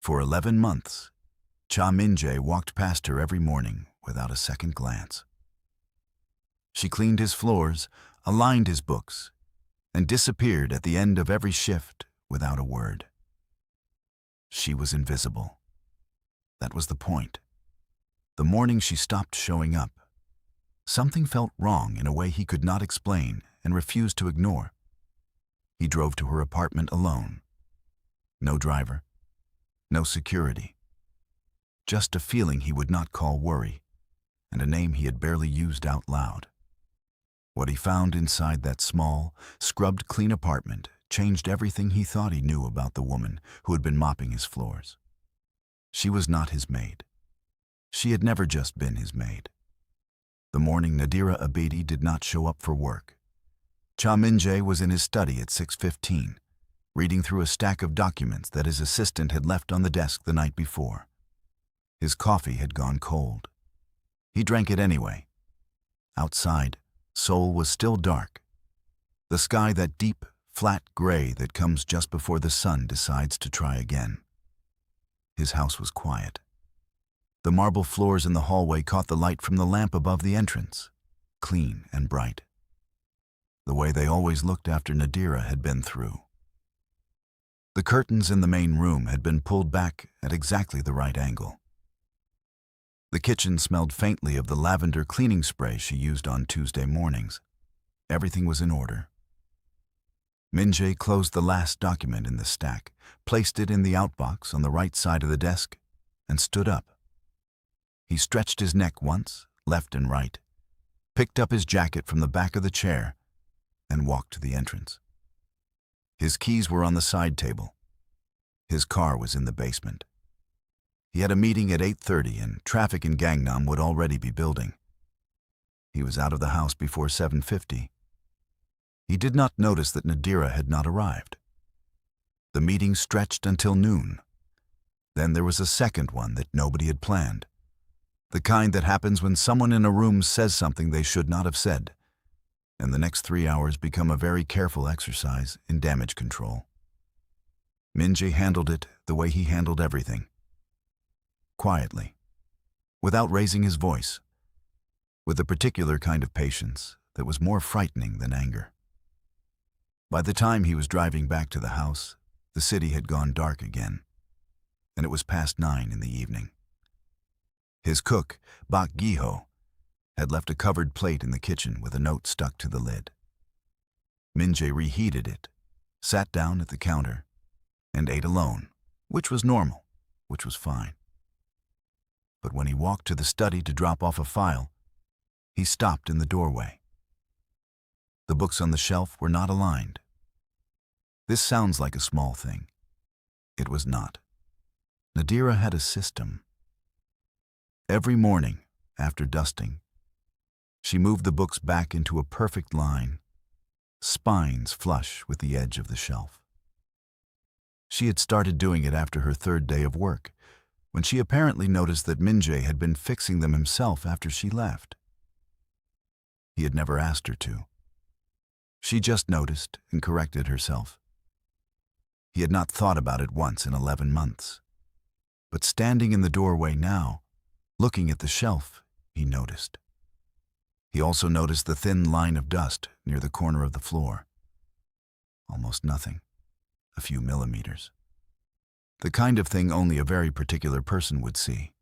For 11 months, Cha Minjae walked past her every morning without a second glance. She cleaned his floors, aligned his books, and disappeared at the end of every shift without a word. She was invisible. That was the point. The morning she stopped showing up, something felt wrong in a way he could not explain and refused to ignore. He drove to her apartment alone. No driver, no security. Just a feeling he would not call worry, and a name he had barely used out loud. What he found inside that small, scrubbed clean apartment changed everything he thought he knew about the woman who had been mopping his floors. She was not his maid. She had never just been his maid. The morning Nadira Abedi did not show up for work, Cha Minjae was in his study at 6:15, reading through a stack of documents that his assistant had left on the desk the night before. His coffee had gone cold. He drank it anyway. Outside, Seoul was still dark. The sky that deep, flat gray that comes just before the sun decides to try again. His house was quiet. The marble floors in the hallway caught the light from the lamp above the entrance, clean and bright. The way they always looked after Nadira had been through. The curtains in the main room had been pulled back at exactly the right angle. The kitchen smelled faintly of the lavender cleaning spray she used on Tuesday mornings. Everything was in order. Minjae closed the last document in the stack, placed it in the outbox on the right side of the desk, and stood up. He stretched his neck once, left and right, picked up his jacket from the back of the chair, and walked to the entrance. His keys were on the side table. His car was in the basement. He had a meeting at 8:30 and traffic in Gangnam would already be building. He was out of the house before 7:50. He did not notice that Nadira had not arrived. The meeting stretched until noon. Then there was a second one that nobody had planned. The kind that happens when someone in a room says something they should not have said, and the next 3 hours become a very careful exercise in damage control. Minjae handled it the way he handled everything. Quietly, without raising his voice, with a particular kind of patience that was more frightening than anger. By the time he was driving back to the house, the city had gone dark again, and it was past 9 in the evening. His cook, Bak Giho, had left a covered plate in the kitchen with a note stuck to the lid. Minjae reheated it, sat down at the counter, and ate alone, which was normal, which was fine. But when he walked to the study to drop off a file, he stopped in the doorway. The books on the shelf were not aligned. This sounds like a small thing. It was not. Nadira had a system. Every morning, after dusting, she moved the books back into a perfect line, spines flush with the edge of the shelf. She had started doing it after her 3rd day of work, when she apparently noticed that Minjae had been fixing them himself after she left. He had never asked her to. She just noticed and corrected herself. He had not thought about it once in 11 months. But standing in the doorway now, looking at the shelf, he noticed. He also noticed the thin line of dust near the corner of the floor. Almost nothing, a few millimeters. The kind of thing only a very particular person would see.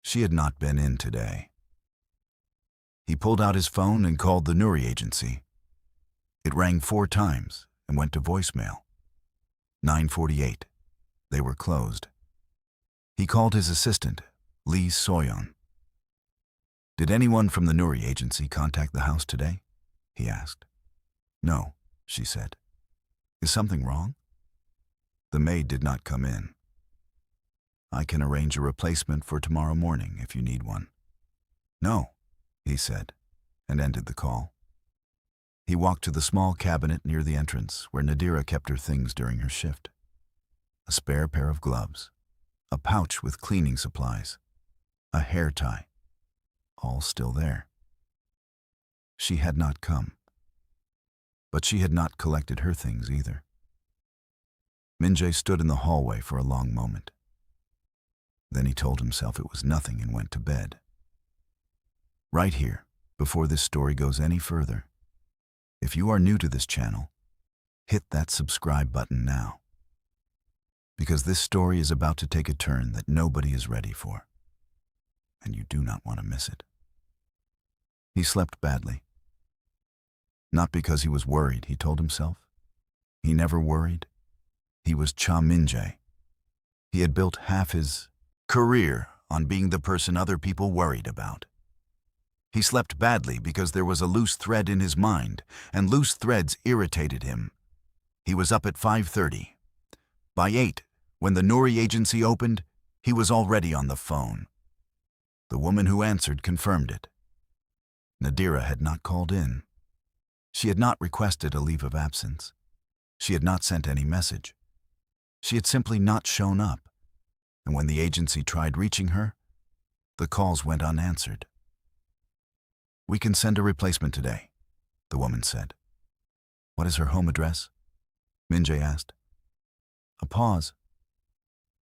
She had not been in today. He pulled out his phone and called the Nuri agency. It rang 4 times and went to voicemail. 9:48. They were closed. He called his assistant, Lee Soyeon. "Did anyone from the Nuri agency contact the house today?" he asked. "No," she said. "Is something wrong?" The maid did not come in. "I can arrange a replacement for tomorrow morning if you need one." "No," he said, and ended the call. He walked to the small cabinet near the entrance where Nadira kept her things during her shift. A spare pair of gloves, a pouch with cleaning supplies, a hair tie, all still there. She had not come, but she had not collected her things either. Minjae stood in the hallway for a long moment. Then he told himself it was nothing and went to bed. Right here, before this story goes any further, if you are new to this channel, hit that subscribe button now. Because this story is about to take a turn that nobody is ready for, and you do not want to miss it. He slept badly. Not because he was worried, he told himself. He never worried. He was Cha Minjae. He had built half his career on being the person other people worried about. He slept badly because there was a loose thread in his mind, and loose threads irritated him. He was up at 5:30. By 8, when the Nouri agency opened, he was already on the phone. The woman who answered confirmed it. Nadira had not called in. She had not requested a leave of absence. She had not sent any message. She had simply not shown up, and when the agency tried reaching her, the calls went unanswered. "We can send a replacement today," the woman said. "What is her home address?" Minjae asked. A pause.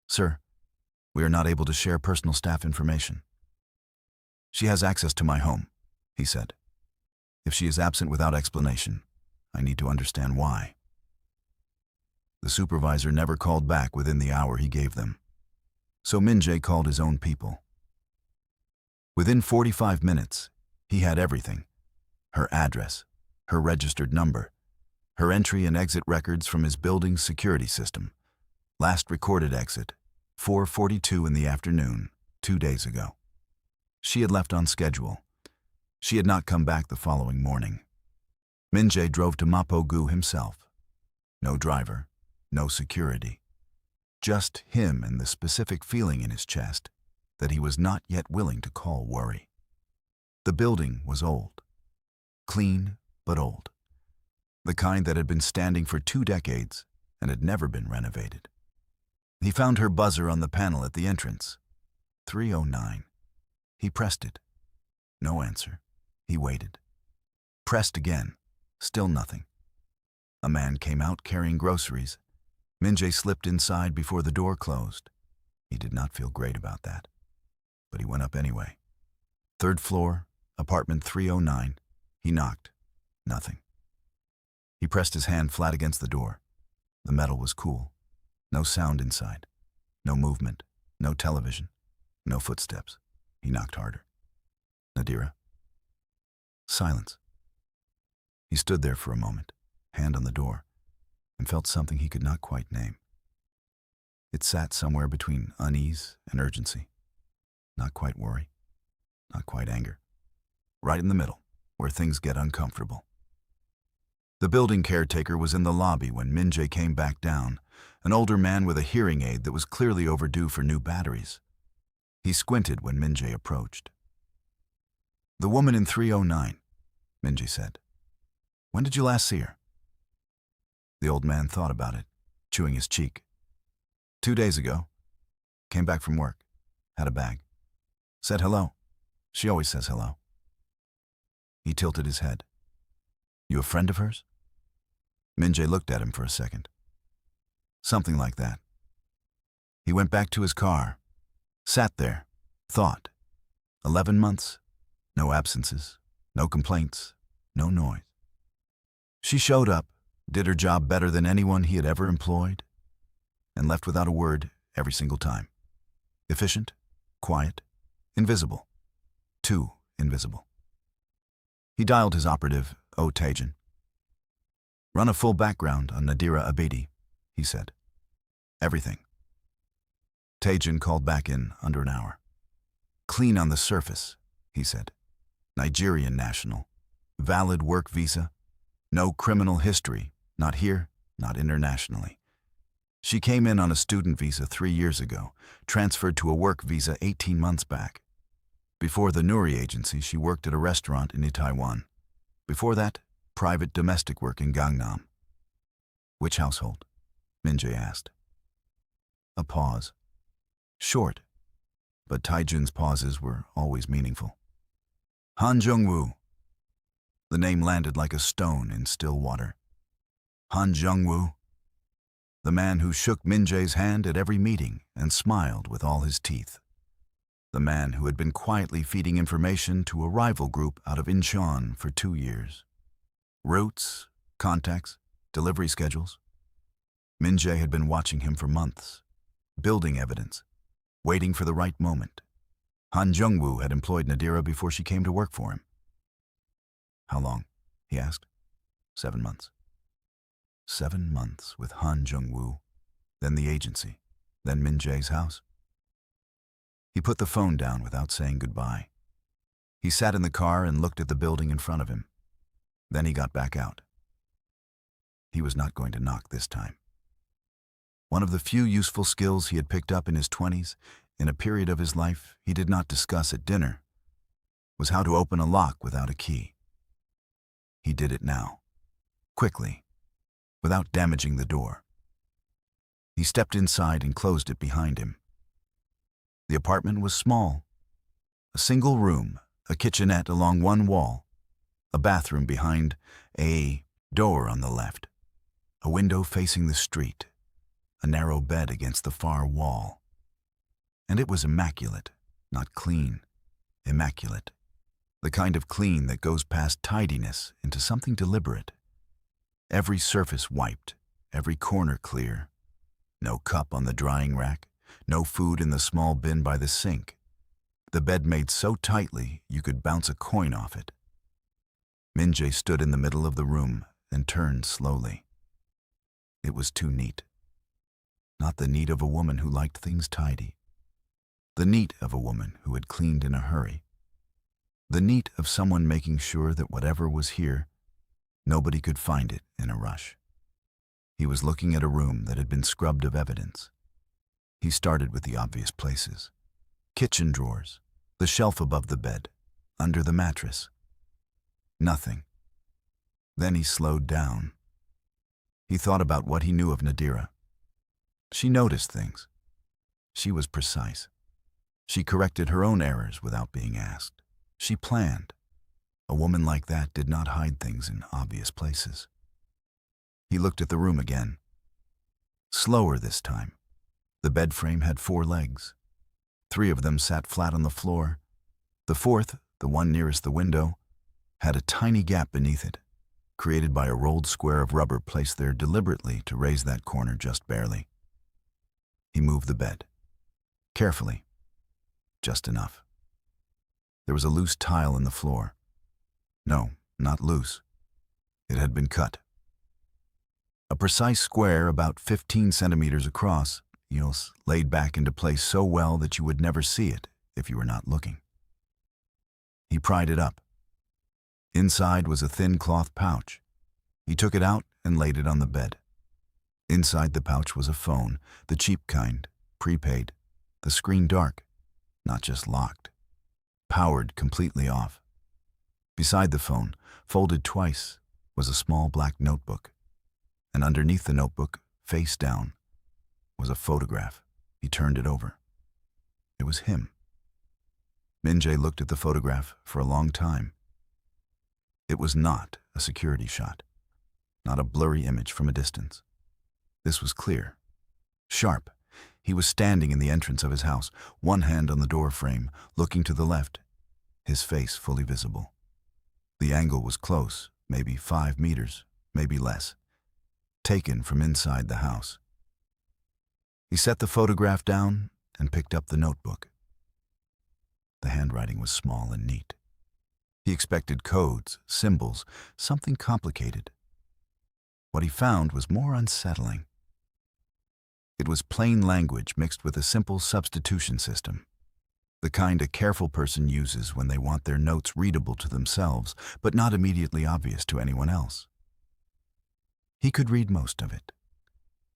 "Sir, we are not able to share personal staff information." "She has access to my home," he said. "If she is absent without explanation, I need to understand why." The supervisor never called back within the hour he gave them, so Minjae called his own people. Within 45 minutes, he had everything: her address, her registered number, her entry and exit records from his building's security system. Last recorded exit, 4:42 in the afternoon, 2 days ago. She had left on schedule. She had not come back the following morning. Minjae drove to Mapogu himself. No driver, no security. Just him and the specific feeling in his chest that he was not yet willing to call worry. The building was old. Clean, but old. The kind that had been standing for 2 decades and had never been renovated. He found her buzzer on the panel at the entrance. 309. He pressed it. No answer. He waited. Pressed again. Still nothing. A man came out carrying groceries. Minjae slipped inside before the door closed. He did not feel great about that, but he went up anyway. 3rd floor, apartment 309. He knocked. Nothing. He pressed his hand flat against the door. The metal was cool. No sound inside. No movement. No television. No footsteps. He knocked harder. "Nadira?" Silence. He stood there for a moment, hand on the door, and felt something he could not quite name. It sat somewhere between unease and urgency. Not quite worry. Not quite anger. Right in the middle, where things get uncomfortable. The building caretaker was in the lobby when Minjae came back down, an older man with a hearing aid that was clearly overdue for new batteries. He squinted when Minjae approached. "The woman in 309, Minjae said. "When did you last see her?" The old man thought about it, chewing his cheek. 2 days ago. Came back from work. Had a bag. Said hello. She always says hello." He tilted his head. "You a friend of hers?" Minjae looked at him for a second. "Something like that." He went back to his car, sat there, thought. 11 months, no absences, no complaints, no noise. She showed up, did her job better than anyone he had ever employed, and left without a word every single time. Efficient, quiet, invisible. Too invisible. He dialed his operative, Taejin. "Run a full background on Nadira Abedi," he said. "Everything." Taejin called back in under an hour. "Clean on the surface," he said. "Nigerian national. Valid work visa. No criminal history, not here, not internationally. She came in on a student visa 3 years ago, transferred to a work visa 18 months back. Before the Nouri agency, she worked at a restaurant in Itaewon. Before that, private domestic work in Gangnam." "Which household?" Minjae asked. A pause. Short, but Taejun's pauses were always meaningful. "Han Jung-woo." The name landed like a stone in still water. "Han Jung-woo." The man who shook Minjae's hand at every meeting and smiled with all his teeth. The man who had been quietly feeding information to a rival group out of Incheon for 2 years. Routes, contacts, delivery schedules. Minjae had been watching him for months, building evidence, waiting for the right moment. Han Jung-woo had employed Nadira before she came to work for him. How long? He asked. 7 months. 7 months with Han Jung-woo, then the agency, then Minjae's house. He put the phone down without saying goodbye. He sat in the car and looked at the building in front of him. Then he got back out. He was not going to knock this time. One of the few useful skills he had picked up in his 20s, in a period of his life he did not discuss at dinner, was how to open a lock without a key. He did it now, quickly, without damaging the door. He stepped inside and closed it behind him. The apartment was small. A single room, a kitchenette along one wall, a bathroom behind, a door on the left, a window facing the street, a narrow bed against the far wall. And it was immaculate, not clean, immaculate. The kind of clean that goes past tidiness into something deliberate. Every surface wiped, every corner clear. No cup on the drying rack, no food in the small bin by the sink. The bed made so tightly you could bounce a coin off it. Minjae stood in the middle of the room and turned slowly. It was too neat. Not the neat of a woman who liked things tidy. The neat of a woman who had cleaned in a hurry. The neat of someone making sure that whatever was here, nobody could find it in a rush. He was looking at a room that had been scrubbed of evidence. He started with the obvious places. Kitchen drawers, the shelf above the bed, under the mattress. Nothing. Then he slowed down. He thought about what he knew of Nadira. She noticed things. She was precise. She corrected her own errors without being asked. She planned. A woman like that did not hide things in obvious places. He looked at the room again. Slower this time. The bed frame had 4 legs. 3 of them sat flat on the floor. The 4th, the one nearest the window, had a tiny gap beneath it, created by a rolled square of rubber placed there deliberately to raise that corner just barely. He moved the bed. Carefully. Just enough. There was a loose tile in the floor. No, not loose. It had been cut. A precise square about 15 centimeters across, laid back into place so well that you would never see it if you were not looking. He pried it up. Inside was a thin cloth pouch. He took it out and laid it on the bed. Inside the pouch was a phone, the cheap kind, prepaid, the screen dark, not just locked, powered completely off. Beside the phone, folded twice, was a small black notebook. And underneath the notebook, face down, was a photograph. He turned it over. It was him. Minjae looked at the photograph for a long time. It was not a security shot, not a blurry image from a distance. This was clear, sharp. He was standing in the entrance of his house, one hand on the door frame, looking to the left, his face fully visible. The angle was close, maybe 5 meters, maybe less, taken from inside the house. He set the photograph down and picked up the notebook. The handwriting was small and neat. He expected codes, symbols, something complicated. What he found was more unsettling. It was plain language mixed with a simple substitution system, the kind a careful person uses when they want their notes readable to themselves, but not immediately obvious to anyone else. He could read most of it.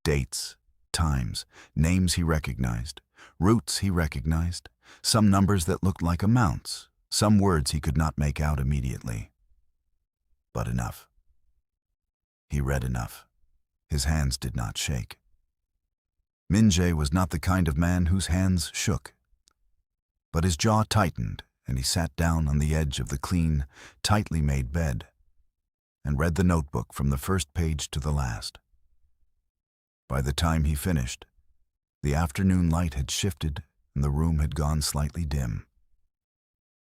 Dates, times, names he recognized, routes he recognized, some numbers that looked like amounts, some words he could not make out immediately. But enough. He read enough. His hands did not shake. Minjae was not the kind of man whose hands shook. But his jaw tightened, and he sat down on the edge of the clean, tightly made bed and read the notebook from the first page to the last. By the time he finished, the afternoon light had shifted and the room had gone slightly dim.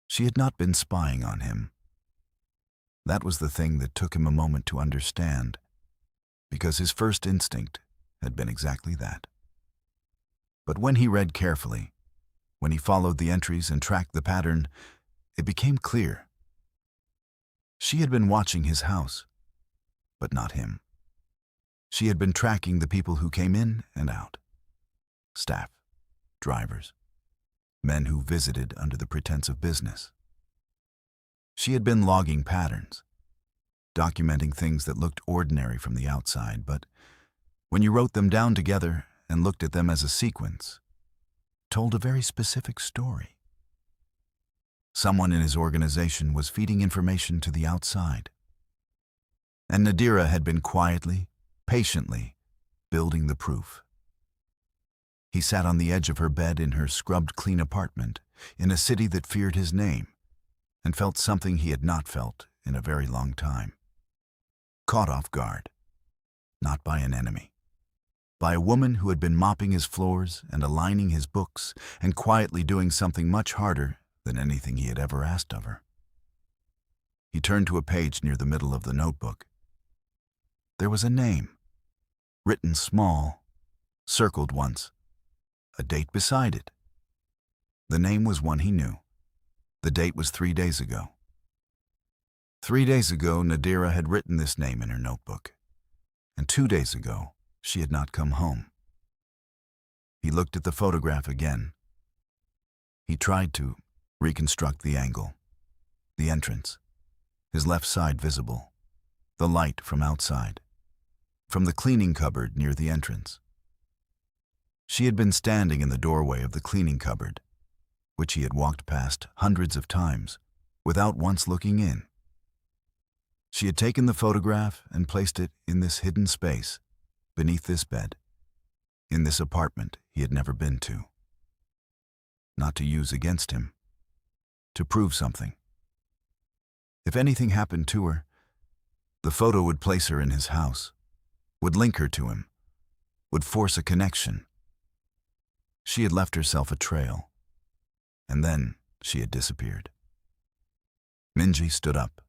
She had not been spying on him. That was the thing that took him a moment to understand, because his first instinct had been exactly that. But when he read carefully, when he followed the entries and tracked the pattern, it became clear. She had been watching his house, but not him. She had been tracking the people who came in and out. Staff, drivers, men who visited under the pretense of business. She had been logging patterns, documenting things that looked ordinary from the outside, but when you wrote them down together and looked at them as a sequence, told a very specific story. Someone in his organization was feeding information to the outside. And Nadira had been quietly, patiently, building the proof. He sat on the edge of her bed in her scrubbed clean apartment in a city that feared his name and felt something he had not felt in a very long time. Caught off guard, not by an enemy, by a woman who had been mopping his floors and aligning his books and quietly doing something much harder than anything he had ever asked of her. He turned to a page near the middle of the notebook. There was a name, written small, circled once, a date beside it. The name was one he knew. The date was 3 days ago. 3 days ago, Nadira had written this name in her notebook, and 2 days ago, she had not come home. He looked at the photograph again. He tried to reconstruct the angle, the entrance, his left side visible, the light from outside, from the cleaning cupboard near the entrance. She had been standing in the doorway of the cleaning cupboard, which he had walked past hundreds of times without once looking in. She had taken the photograph and placed it in this hidden space, beneath this bed, in this apartment he had never been to. Not to use against him, to prove something. If anything happened to her, the photo would place her in his house, would link her to him, would force a connection. She had left herself a trail, and then she had disappeared. Minjae stood up.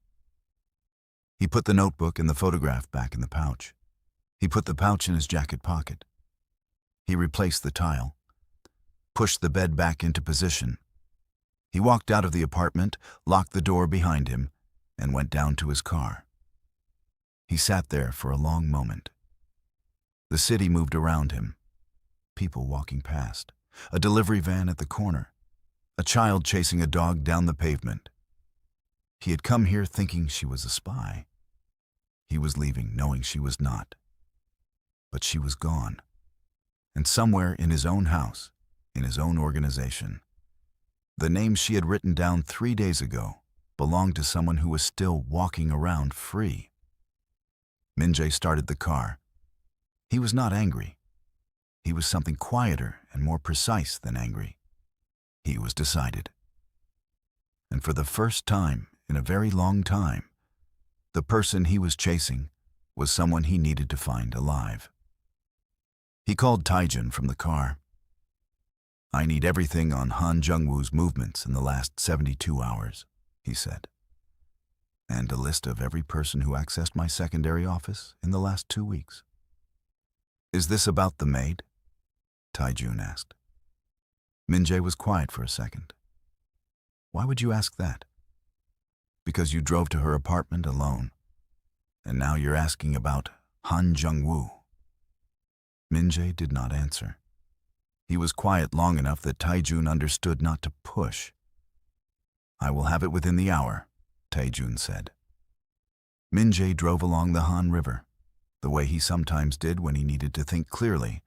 He put the notebook and the photograph back in the pouch. He put the pouch in his jacket pocket. He replaced the tile, pushed the bed back into position. He walked out of the apartment, locked the door behind him, and went down to his car. He sat there for a long moment. The city moved around him. People walking past, a delivery van at the corner, a child chasing a dog down the pavement. He had come here thinking she was a spy. He was leaving knowing she was not. But she was gone. And somewhere in his own house, in his own organization, the name she had written down 3 days ago belonged to someone who was still walking around free. Minjae started the car. He was not angry. He was something quieter and more precise than angry. He was decided. And for the first time in a very long time, the person he was chasing was someone he needed to find alive. He called Taijun from the car. "I need everything on Han Jung-woo's movements in the last 72 hours, he said. "And a list of every person who accessed my secondary office in the last 2 weeks." "Is this about the maid?" Taijun asked. Minjae was quiet for a second. "Why would you ask that?" "Because you drove to her apartment alone, and now you're asking about Han Jung-woo." Minjae did not answer. He was quiet long enough that Taijun understood not to push. "I will have it within the hour," Taijun said. Minjae drove along the Han River, the way he sometimes did when he needed to think clearly,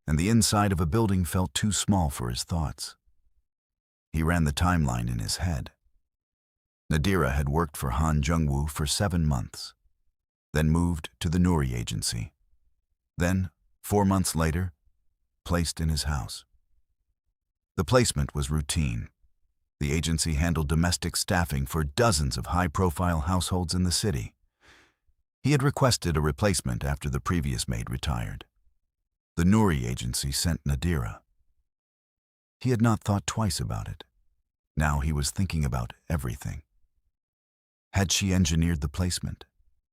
and the inside of a building felt too small for his thoughts. He ran the timeline in his head. Nadira had worked for Han Jung-woo for 7 months, then moved to the Nuri agency. Then, 4 months later, placed in his house. The placement was routine. The agency handled domestic staffing for dozens of high-profile households in the city. He had requested a replacement after the previous maid retired. The Nouri agency sent Nadira. He had not thought twice about it. Now he was thinking about everything. Had she engineered the placement?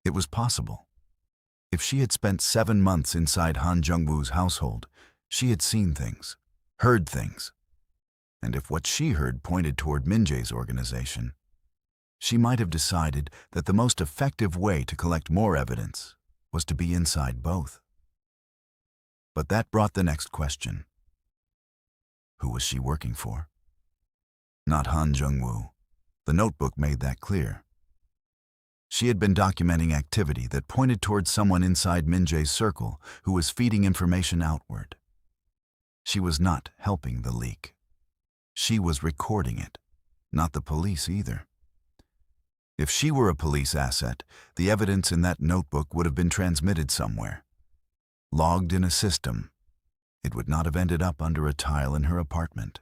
It was possible. If she had spent 7 months inside Han Jung-woo's household, she had seen things, heard things. And if what she heard pointed toward Minjae's organization, she might have decided that the most effective way to collect more evidence was to be inside both. But that brought the next question. Who was she working for? Not Han Jung-woo. The notebook made that clear. She had been documenting activity that pointed towards someone inside Minjae's circle who was feeding information outward. She was not helping the leak. She was recording it, not the police either. If she were a police asset, the evidence in that notebook would have been transmitted somewhere. Logged in a system, it would not have ended up under a tile in her apartment.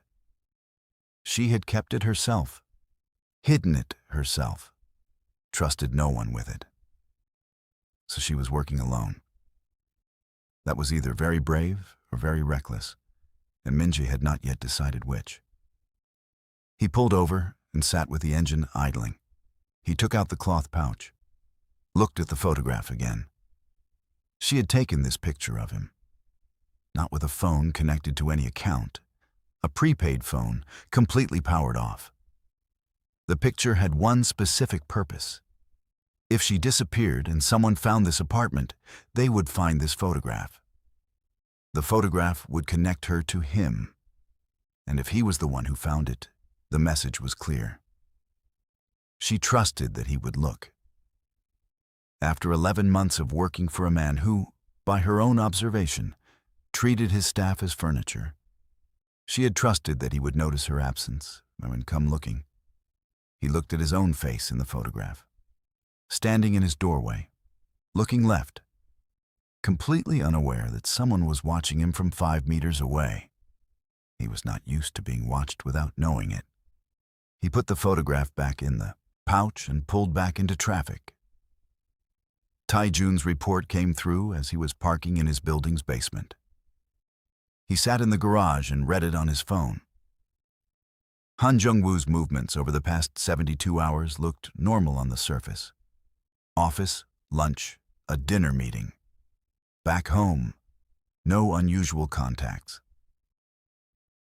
She had kept it herself, hidden it herself, trusted no one with it. So she was working alone. That was either very brave or very reckless, and Minjae had not yet decided which. He pulled over and sat with the engine idling. He took out the cloth pouch, looked at the photograph again. She had taken this picture of him, not with a phone connected to any account, a prepaid phone completely powered off. The picture had one specific purpose. If she disappeared and someone found this apartment, they would find this photograph. The photograph would connect her to him, and if he was the one who found it, the message was clear. She trusted that he would look. After 11 months of working for a man who, by her own observation, treated his staff as furniture, she had trusted that he would notice her absence and come looking. He looked at his own face in the photograph, standing in his doorway, looking left, completely unaware that someone was watching him from 5 meters away. He was not used to being watched without knowing it. He put the photograph back in the pouch and pulled back into traffic. Taijun's report came through as he was parking in his building's basement. He sat in the garage and read it on his phone. Han Jung-woo's movements over the past 72 hours looked normal on the surface. Office, lunch, a dinner meeting. Back home, no unusual contacts.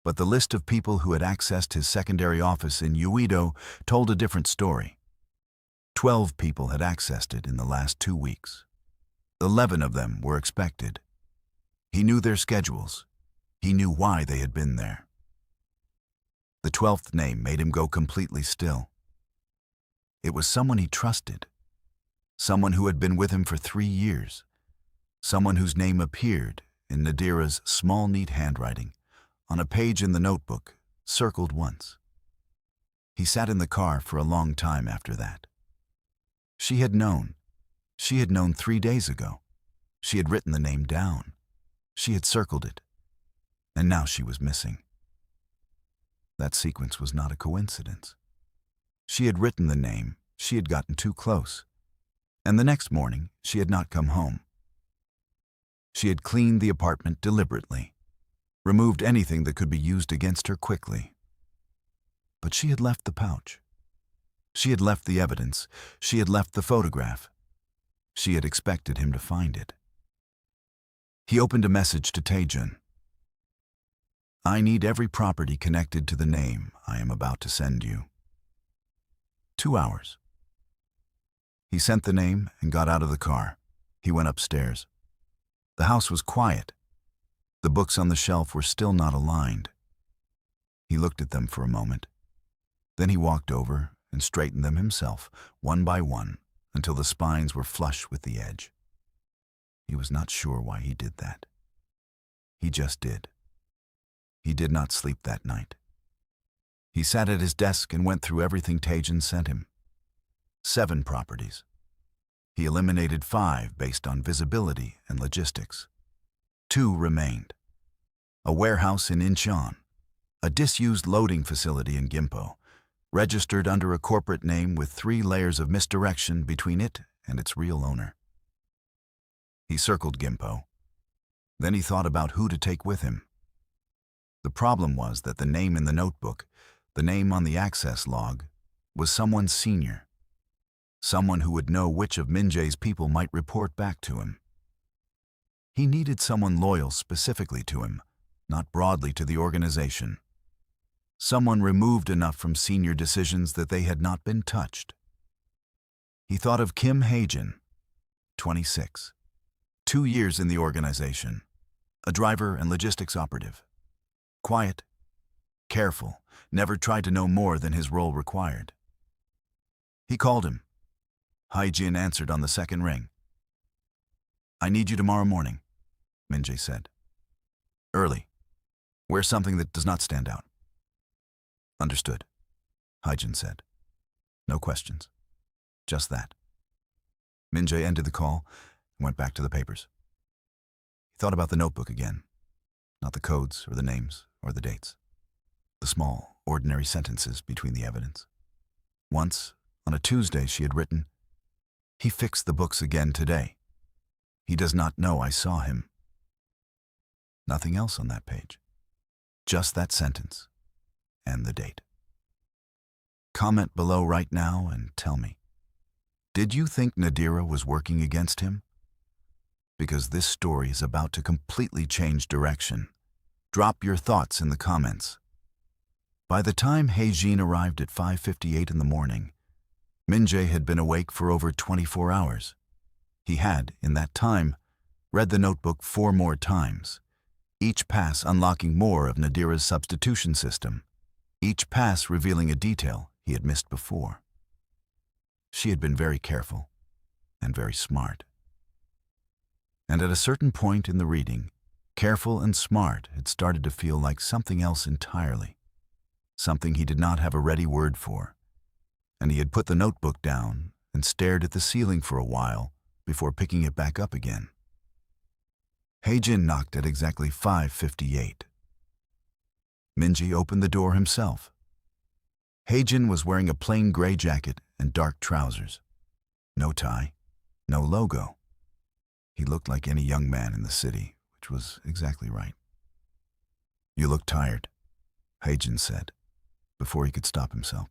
But the list of people who had accessed his secondary office in Uido told a different story. 12 people had accessed it in the last 2 weeks. 11 of them were expected. He knew their schedules. He knew why they had been there. The 12th name made him go completely still. It was someone he trusted. Someone who had been with him for 3 years. Someone whose name appeared in Nadira's small, neat handwriting on a page in the notebook, circled once. He sat in the car for a long time after that. She had known. She had known 3 days ago. She had written the name down. She had circled it. And now she was missing. That sequence was not a coincidence. She had written the name. She had gotten too close. And the next morning, she had not come home. She had cleaned the apartment deliberately, removed anything that could be used against her quickly. But she had left the pouch. She had left the evidence. She had left the photograph. She had expected him to find it. He opened a message to Taejun. I need every property connected to the name I am about to send you. 2 hours. He sent the name and got out of the car. He went upstairs. The house was quiet. The books on the shelf were still not aligned. He looked at them for a moment. Then he walked over and straightened them himself, one by one, until the spines were flush with the edge. He was not sure why he did that. He just did. He did not sleep that night. He sat at his desk and went through everything Taejun sent him. 7 properties. He eliminated 5 based on visibility and logistics. 2 remained. A warehouse in Incheon, a disused loading facility in Gimpo, registered under a corporate name with 3 layers of misdirection between it and its real owner. He circled Gimpo. Then he thought about who to take with him. The problem was that the name in the notebook, the name on the access log, was someone senior. Someone who would know which of Minjae's people might report back to him. He needed someone loyal specifically to him, not broadly to the organization. Someone removed enough from senior decisions that they had not been touched. He thought of Kim Hae-jin, 26, 2 years in the organization, a driver and logistics operative. Quiet, careful, never tried to know more than his role required. He called him. Hae-jin answered on the second ring. "I need you tomorrow morning," Minjae said. "Early. Wear something that does not stand out." "Understood," Hae-jin said. No questions. Just that. Minjae ended the call and went back to the papers. He thought about the notebook again. Not the codes or the names or the dates. The small, ordinary sentences between the evidence. Once, on a Tuesday, she had written, "He fixed the books again today. He does not know I saw him." Nothing else on that page. Just that sentence and the date. Comment below right now and tell me, did you think Nadira was working against him? Because this story is about to completely change direction. Drop your thoughts in the comments. By the time Hae-jin arrived at 5:58 in the morning, Minjae had been awake for over 24 hours. He had, in that time, read the notebook 4 more times, each pass unlocking more of Nadira's substitution system, each pass revealing a detail he had missed before. She had been very careful and very smart. And at a certain point in the reading, careful and smart had started to feel like something else entirely, something he did not have a ready word for, and he had put the notebook down and stared at the ceiling for a while before picking it back up again. Hae-jin knocked at exactly 5:58. Minjae opened the door himself. Hae-jin was wearing a plain gray jacket and dark trousers. No tie, no logo. He looked like any young man in the city, which was exactly right. "You look tired," Hae-jin said, before he could stop himself.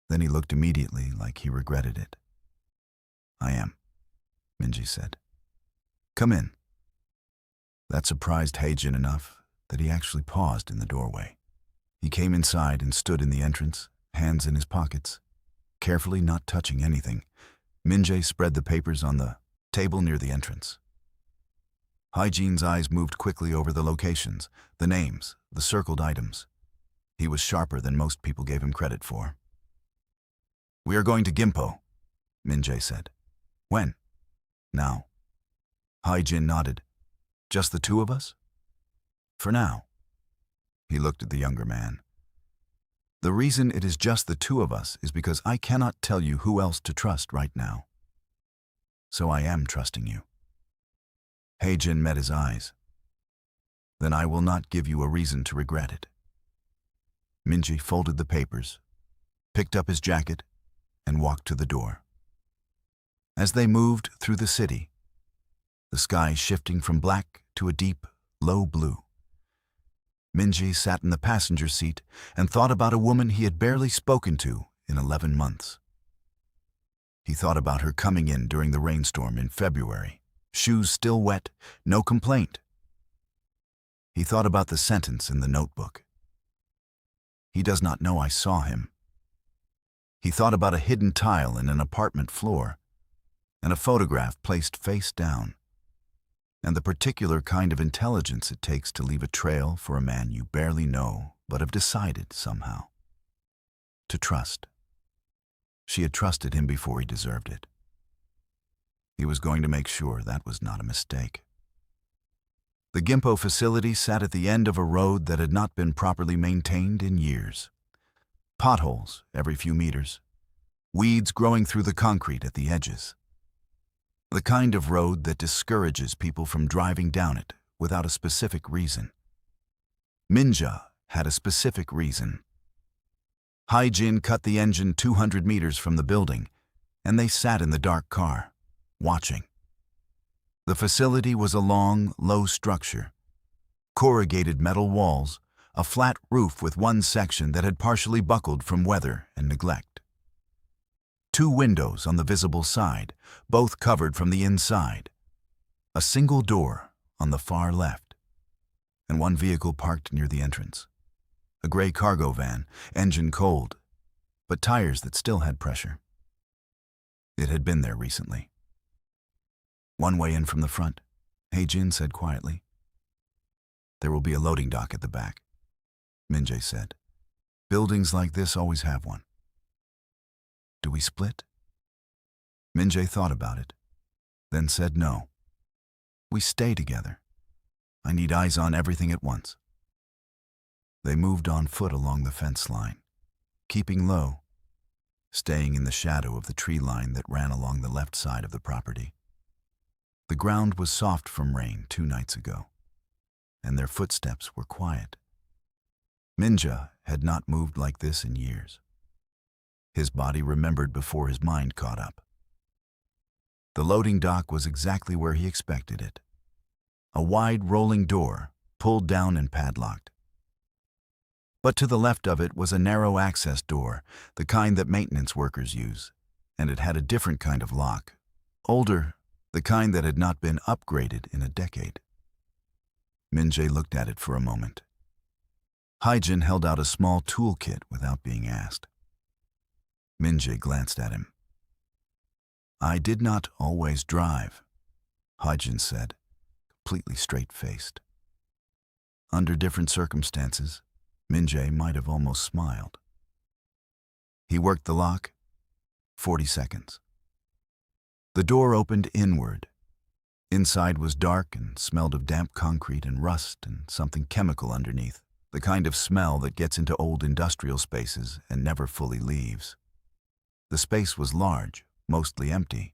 Then he looked immediately like he regretted it. "I am," Minjae said. "Come in." That surprised Hae-jin enough that he actually paused in the doorway. He came inside and stood in the entrance, hands in his pockets. Carefully not touching anything, Minjae spread the papers on the table near the entrance. Hae-jin's eyes moved quickly over the locations, the names, the circled items. He was sharper than most people gave him credit for. "We are going to Gimpo," Minjae said. "When?" "Now." Hae-jin nodded. "Just the 2 of us?" "For now." He looked at the younger man. "The reason it is just the 2 of us is because I cannot tell you who else to trust right now. So I am trusting you." Hae-jin met his eyes. "Then I will not give you a reason to regret it." Minjae folded the papers, picked up his jacket, and walked to the door. As they moved through the city, the sky shifting from black to a deep, low blue, Minjae sat in the passenger seat and thought about a woman he had barely spoken to in 11 months. He thought about her coming in during the rainstorm in February, shoes still wet, no complaint. He thought about the sentence in the notebook. "He does not know I saw him." He thought about a hidden tile in an apartment floor and a photograph placed face down, and the particular kind of intelligence it takes to leave a trail for a man you barely know but have decided somehow to trust. She had trusted him before he deserved it. He was going to make sure that was not a mistake. The Gimpo facility sat at the end of a road that had not been properly maintained in years. Potholes every few meters, weeds growing through the concrete at the edges. The kind of road that discourages people from driving down it without a specific reason. Minjae had a specific reason. Hae-jin cut the engine 200 meters from the building, and they sat in the dark car, watching. The facility was a long, low structure. Corrugated metal walls, a flat roof with one section that had partially buckled from weather and neglect. 2 windows on the visible side, both covered from the inside. A single door on the far left, and 1 vehicle parked near the entrance. A gray cargo van, engine cold, but tires that still had pressure. It had been there recently. "One way in from the front," Hae-jin said quietly. "There will be a loading dock at the back," Minjae said. "Buildings like this always have one." "Do we split?" Minjae thought about it, then said no. "We stay together. I need eyes on everything at once." They moved on foot along the fence line, keeping low, staying in the shadow of the tree line that ran along the left side of the property. The ground was soft from rain 2 nights ago, and their footsteps were quiet. Minjae had not moved like this in years. His body remembered before his mind caught up. The loading dock was exactly where he expected it. A wide rolling door, pulled down and padlocked. But to the left of it was a narrow access door, the kind that maintenance workers use, and it had a different kind of lock, older, the kind that had not been upgraded in a decade. Minjae looked at it for a moment. Hae-jin held out a small toolkit without being asked. Minjae glanced at him. "I did not always drive," Hae-jin said, completely straight-faced. Under different circumstances, Minjae might have almost smiled. He worked the lock. 40 seconds. The door opened inward. Inside was dark and smelled of damp concrete and rust and something chemical underneath, the kind of smell that gets into old industrial spaces and never fully leaves. The space was large, mostly empty.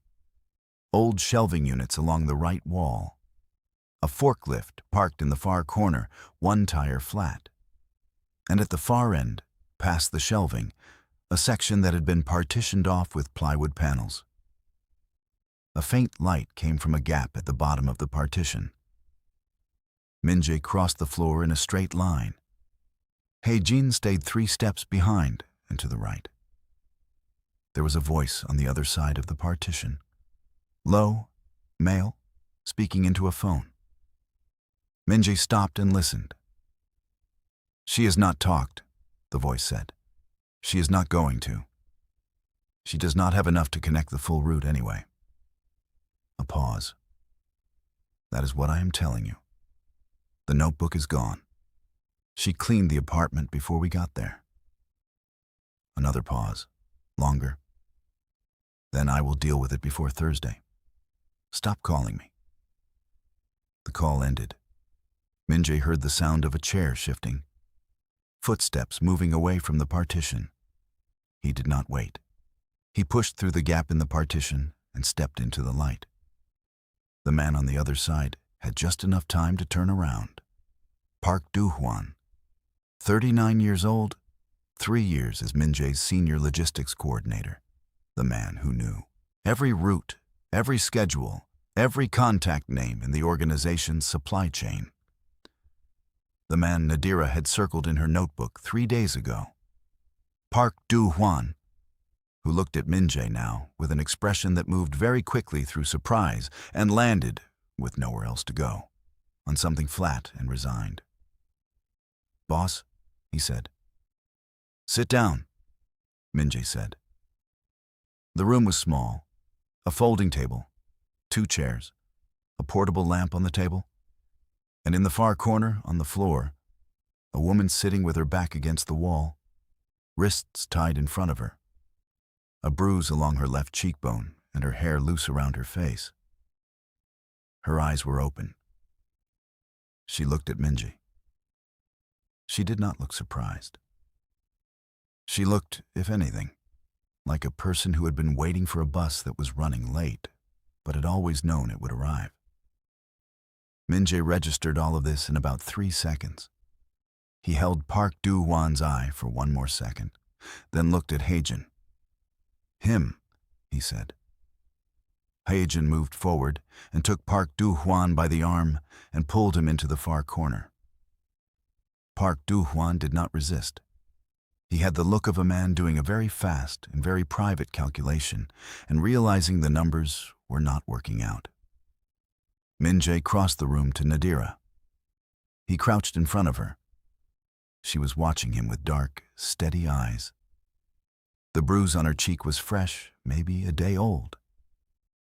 Old shelving units along the right wall. A forklift parked in the far corner, 1 tire flat. And at the far end, past the shelving, a section that had been partitioned off with plywood panels. A faint light came from a gap at the bottom of the partition. Minjae crossed the floor in a straight line. Hae-jin stayed 3 steps behind and to the right. There was a voice on the other side of the partition. Low, male, speaking into a phone. Minjae stopped and listened. "She has not talked," the voice said. "She is not going to. She does not have enough to connect the full route anyway." A pause. "That is what I am telling you. The notebook is gone. She cleaned the apartment before we got there." Another pause. Longer. "Then I will deal with it before Thursday. Stop calling me." The call ended. Minjae heard the sound of a chair shifting. Footsteps moving away from the partition. He did not wait. He pushed through the gap in the partition and stepped into the light. The man on the other side had just enough time to turn around. Park Do-hwan, 39 years old, 3 years as Minjae's senior logistics coordinator. The man who knew every route, every schedule, every contact name in the organization's supply chain. The man Nadira had circled in her notebook 3 days ago. Park Do-hwan, who looked at Minjae now with an expression that moved very quickly through surprise and landed, with nowhere else to go, on something flat and resigned. "Boss," he said. "Sit down," Minjae said. The room was small. A folding table, 2 chairs, a portable lamp on the table, and in the far corner, on the floor, a woman sitting with her back against the wall, wrists tied in front of her, a bruise along her left cheekbone and her hair loose around her face. Her eyes were open. She looked at Minjae. She did not look surprised. She looked, if anything, like a person who had been waiting for a bus that was running late, but had always known it would arrive. Minjae registered all of this in about 3 seconds. He held Park Do-hwan's eye for 1 more second, then looked at Hae-jin. "Him," he said. Haejin moved forward and took Park Do-hwan by the arm and pulled him into the far corner. Park Do-hwan did not resist. He had the look of a man doing a very fast and very private calculation and realizing the numbers were not working out. Minjae crossed the room to Nadira. He crouched in front of her. She was watching him with dark, steady eyes. The bruise on her cheek was fresh, maybe a day old.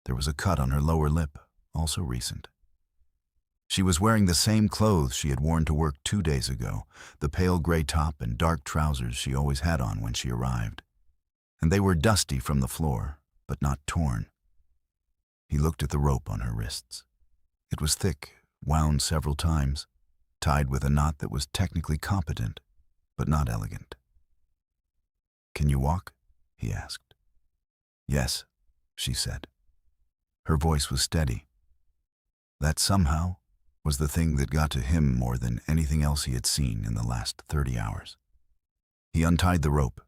There was a cut on her lower lip, also recent. She was wearing the same clothes she had worn to work 2 days ago, the pale gray top and dark trousers she always had on when she arrived. And they were dusty from the floor, but not torn. He looked at the rope on her wrists. It was thick, wound several times, tied with a knot that was technically competent, but not elegant. "Can you walk?" he asked. "Yes," she said. Her voice was steady. That somehow was the thing that got to him more than anything else he had seen in the last 30 hours. He untied the rope.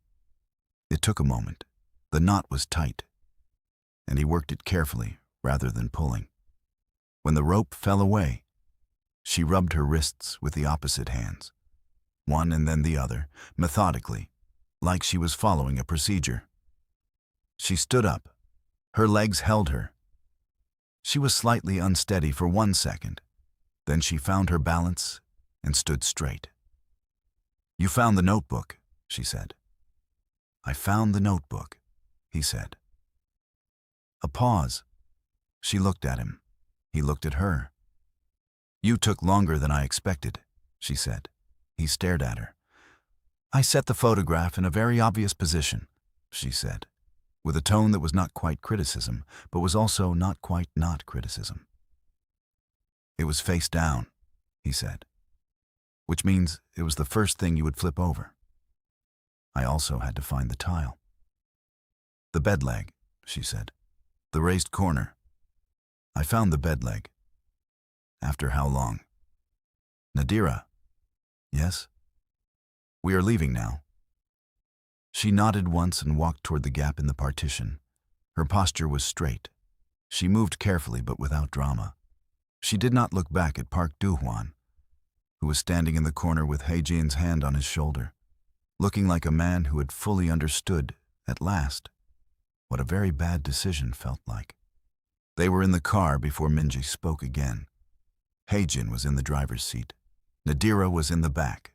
It took a moment. The knot was tight, and he worked it carefully rather than pulling. When the rope fell away, she rubbed her wrists with the opposite hands, one and then the other, methodically, like she was following a procedure. She stood up. Her legs held her. She was slightly unsteady for 1 second. Then she found her balance and stood straight. "You found the notebook," she said. "I found the notebook," he said. A pause. She looked at him. He looked at her. "You took longer than I expected," she said. He stared at her. "I set the photograph in a very obvious position," she said, with a tone that was not quite criticism, but was also not quite not criticism. "It was face down," he said, "which means it was the first thing you would flip over. I also had to find the tile." "The bed leg," she said. "The raised corner. I found the bed leg." "After how long?" "Nadira." "Yes?" "We are leaving now." She nodded once and walked toward the gap in the partition. Her posture was straight. She moved carefully but without drama. She did not look back at Park Do-hwan, who was standing in the corner with Haejin's hand on his shoulder, looking like a man who had fully understood, at last, what a very bad decision felt like. They were in the car before Minjae spoke again. Haejin was in the driver's seat. Nadira was in the back.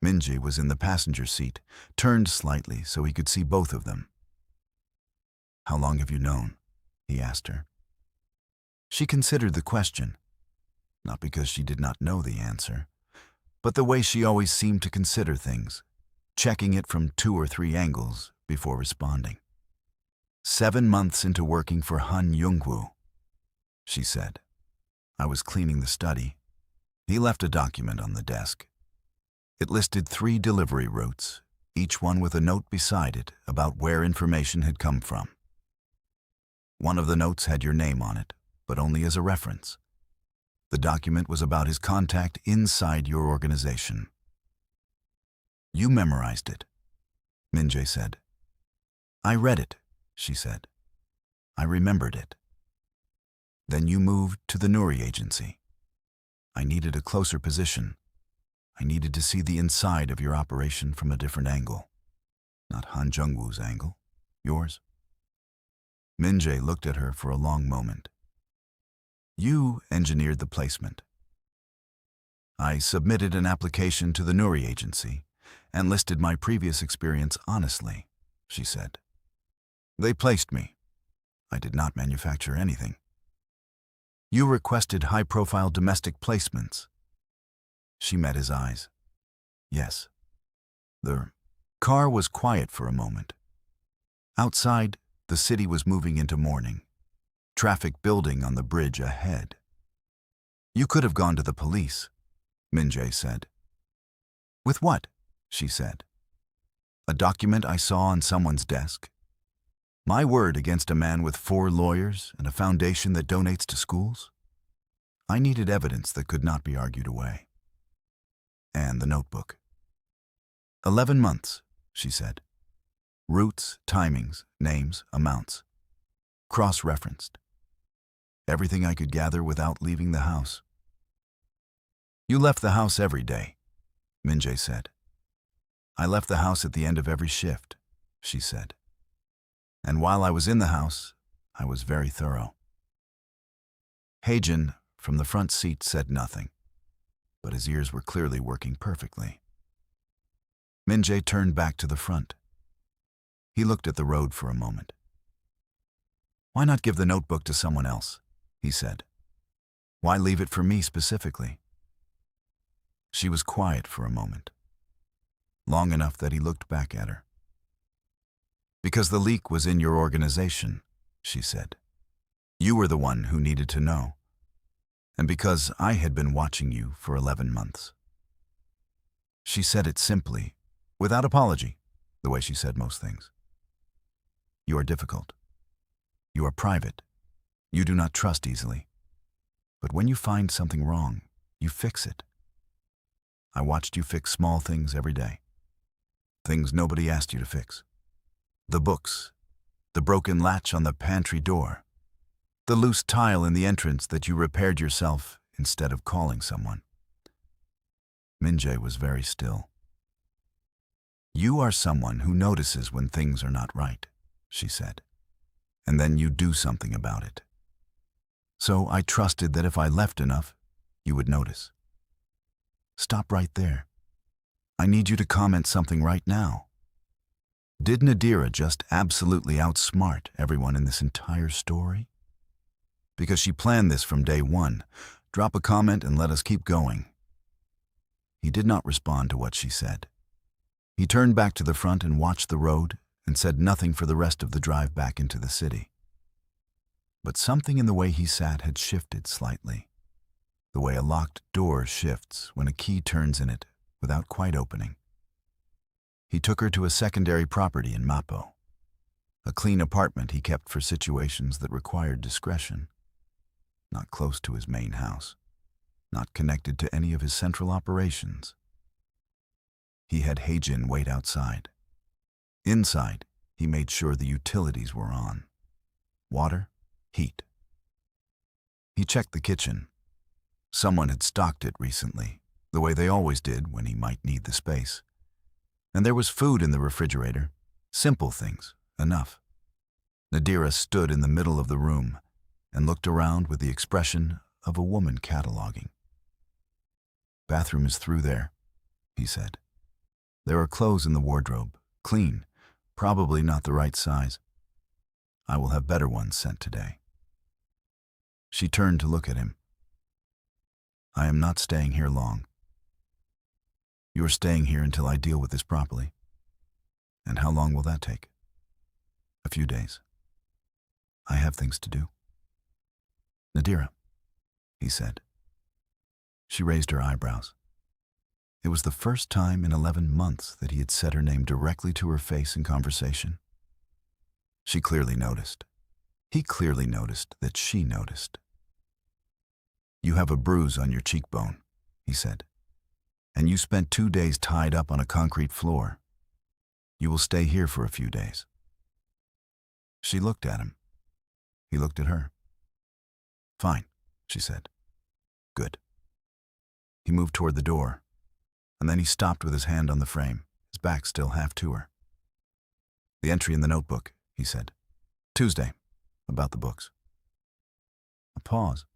Minjae was in the passenger seat, turned slightly so he could see both of them. "How long have you known?" he asked her. She considered the question, not because she did not know the answer, but the way she always seemed to consider things, checking it from 2 or 3 angles before responding. 7 months into working for Han Young-woo, she said. "I was cleaning the study. He left a document on the desk. It listed 3 delivery routes, each one with a note beside it about where information had come from. One of the notes had your name on it, but only as a reference. The document was about his contact inside your organization." "You memorized it," Minjae said. "I read it," she said. "I remembered it." "Then you moved to the Nuri agency. I needed a closer position. I needed to see the inside of your operation from a different angle. Not Han Jung-woo's angle, yours." Minjae looked at her for a long moment. "You engineered the placement." "I submitted an application to the Nuri agency and listed my previous experience honestly," she said. "They placed me. I did not manufacture anything." "You requested high-profile domestic placements." She met his eyes. "Yes." The car was quiet for a moment. Outside, the city was moving into morning, traffic building on the bridge ahead. "You could have gone to the police," Minjae said. "With what?" she said. "A document I saw on someone's desk. My word against a man with 4 lawyers and a foundation that donates to schools? I needed evidence that could not be argued away." "And the notebook." 11 months, she said. "Routes, timings, names, amounts. Cross-referenced. Everything I could gather without leaving the house. You left the house every day, Minjae said. I left the house at the end of every shift, she said. And while I was in the house, I was very thorough. Haejin, from the front seat, said nothing, but his ears were clearly working perfectly. Minjae turned back to the front. He looked at the road for a moment. Why not give the notebook to someone else? He said. Why leave it for me specifically? She was quiet for a moment, long enough that he looked back at her. Because the leak was in your organization, she said. You were the one who needed to know. And because I had been watching you for 11 months. She said it simply, without apology, the way she said most things. You are difficult. You are private. You do not trust easily. But when you find something wrong, you fix it. I watched you fix small things every day. Things nobody asked you to fix. The books, the broken latch on the pantry door, the loose tile in the entrance that you repaired yourself instead of calling someone. Minjae was very still. You are someone who notices when things are not right, she said, and then you do something about it. So I trusted that if I left enough, you would notice. Stop right there. I need you to comment something right now. Did Nadira just absolutely outsmart everyone in this entire story? Because she planned this from day one. Drop a comment and let us keep going. He did not respond to what she said. He turned back to the front and watched the road and said nothing for the rest of the drive back into the city. But something in the way he sat had shifted slightly, the way a locked door shifts when a key turns in it without quite opening. He took her to a secondary property in Mapo, a clean apartment he kept for situations that required discretion, not close to his main house, not connected to any of his central operations. He had Haejin wait outside. Inside, he made sure the utilities were on. Water, heat. He checked the kitchen. Someone had stocked it recently, the way they always did when he might need the space. And there was food in the refrigerator, simple things, enough. Nadira stood in the middle of the room and looked around with the expression of a woman cataloging. Bathroom is through there, he said. There are clothes in the wardrobe, clean, probably not the right size. I will have better ones sent today. She turned to look at him. I am not staying here long. You are staying here until I deal with this properly. And how long will that take? A few days. I have things to do. Nadira, he said. She raised her eyebrows. It was the first time in 11 months that he had said her name directly to her face in conversation. She clearly noticed. He clearly noticed that she noticed. You have a bruise on your cheekbone, he said. And you spent 2 days tied up on a concrete floor. You will stay here for a few days. She looked at him. He looked at her. Fine, she said. Good. He moved toward the door, and then he stopped with his hand on the frame, his back still half to her. The entry in the notebook, he said. Tuesday, about the books. A pause.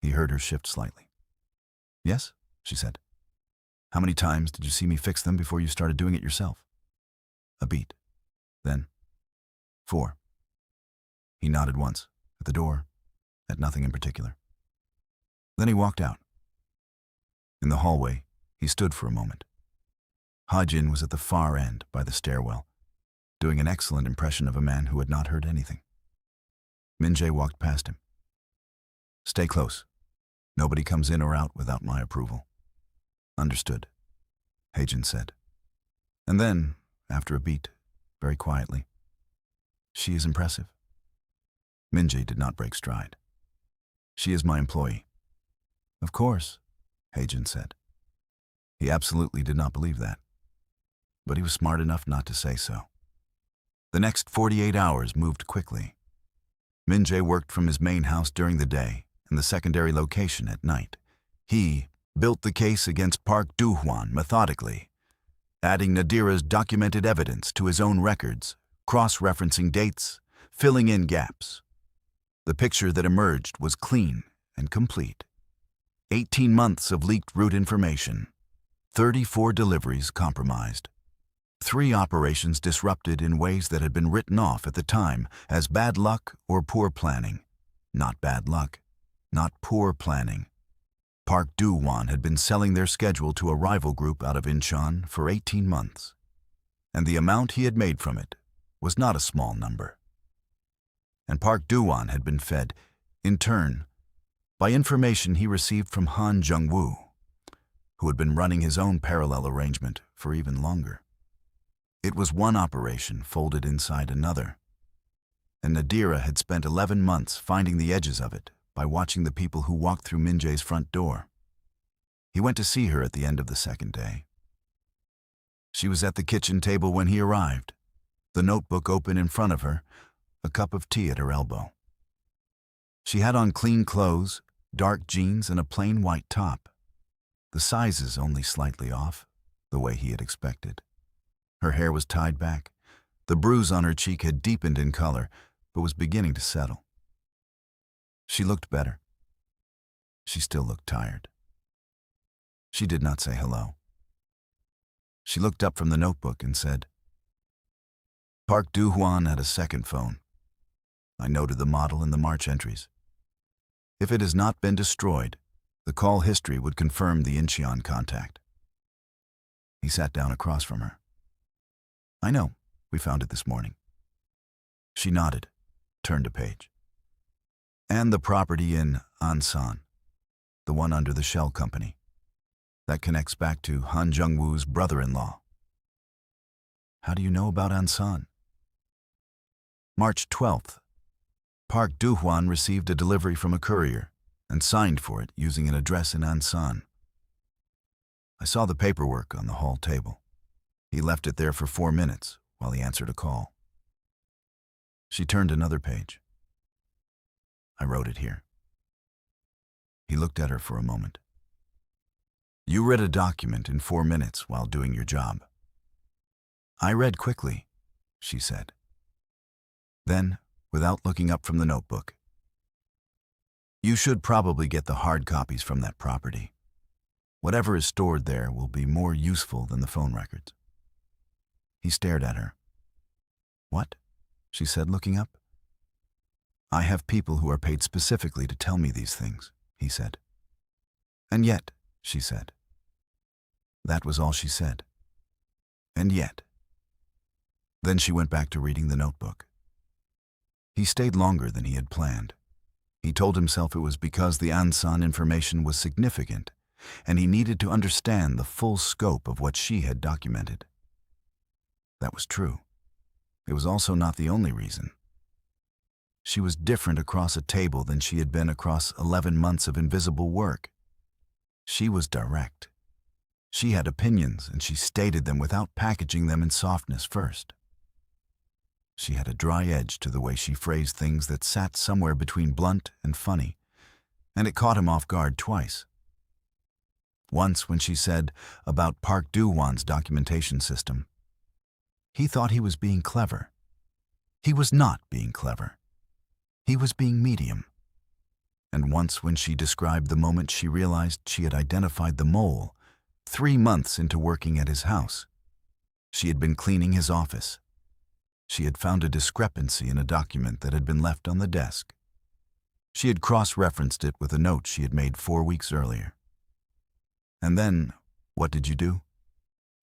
He heard her shift slightly. Yes, she said. How many times did you see me fix them before you started doing it yourself? A beat. Then, 4. He nodded once, at the door, at nothing in particular. Then he walked out. In the hallway, he stood for a moment. Haejin was at the far end, by the stairwell, doing an excellent impression of a man who had not heard anything. Minjae walked past him. Stay close. Nobody comes in or out without my approval. Understood, Haejin said. And then, after a beat, very quietly, she is impressive. Minjae did not break stride. She is my employee. Of course, Haejin said. He absolutely did not believe that. But he was smart enough not to say so. The next 48 hours moved quickly. Minjae worked from his main house during the day and the secondary location at night. He built the case against Park Do-hwan methodically, adding Nadira's documented evidence to his own records, cross-referencing dates, filling in gaps. The picture that emerged was clean and complete. 18 months of leaked route information, 34 deliveries compromised, 3 operations disrupted in ways that had been written off at the time as bad luck or poor planning. Not bad luck, not poor planning. Park Do-hwan had been selling their schedule to a rival group out of Incheon for 18 months, and the amount he had made from it was not a small number. And Park Do-hwan had been fed, in turn, by information he received from Han Jung-woo, who had been running his own parallel arrangement for even longer. It was one operation folded inside another, and Nadira had spent 11 months finding the edges of it by watching the people who walked through Minjae's front door. He went to see her at the end of the second day. She was at the kitchen table when he arrived, the notebook open in front of her, a cup of tea at her elbow. She had on clean clothes, dark jeans, and a plain white top. The sizes only slightly off, the way he had expected. Her hair was tied back. The bruise on her cheek had deepened in color, but was beginning to settle. She looked better. She still looked tired. She did not say hello. She looked up from the notebook and said, "Park Do-hwan had a second phone. I noted the model in the March entries. If it has not been destroyed, the call history would confirm the Incheon contact." He sat down across from her. "I know, we found it this morning." She nodded, turned a page. "And the property in Ansan, the one under the shell company. That connects back to Han Jung-woo's brother-in-law." "How do you know about Ansan?" March 12th. Park Do-hwan received a delivery from a courier and signed for it using an address in Ansan. I saw the paperwork on the hall table. He left it there for 4 minutes while he answered a call. She turned another page. "I wrote it here." He looked at her for a moment. "You read a document in 4 minutes while doing your job." "I read quickly," she said. Then, without looking up from the notebook, "You should probably get the hard copies from that property. Whatever is stored there will be more useful than the phone records." He stared at her. "What?" she said, looking up. "I have people who are paid specifically to tell me these things," he said. "And yet," she said. That was all she said. "And yet." Then she went back to reading the notebook. He stayed longer than he had planned. He told himself it was because the Ansan information was significant, and he needed to understand the full scope of what she had documented. That was true. It was also not the only reason. She was different across a table than she had been across 11 months of invisible work. She was direct. She had opinions, and she stated them without packaging them in softness first. She had a dry edge to the way she phrased things that sat somewhere between blunt and funny, and it caught him off guard twice. Once when she said about Park Do-hwan's documentation system, he thought he was being clever. He was not being clever. He was being medium. And once when she described the moment she realized she had identified the mole, 3 months into working at his house. She had been cleaning his office. She had found a discrepancy in a document that had been left on the desk. She had cross-referenced it with a note she had made 4 weeks earlier. "And then, what did you do?"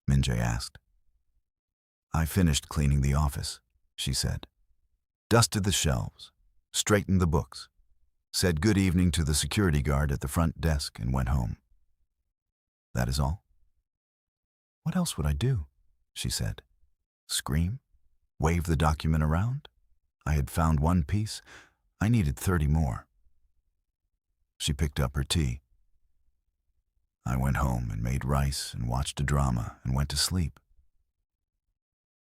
Minjae asked. "I finished cleaning the office," she said. "Dusted the shelves, straightened the books, said good evening to the security guard at the front desk and went home. That is all." "What else would I do?" she said. "Scream? Wave the document around? I had found 1 piece. I needed 30 more. She picked up her tea. I went home and made rice and watched a drama and went to sleep.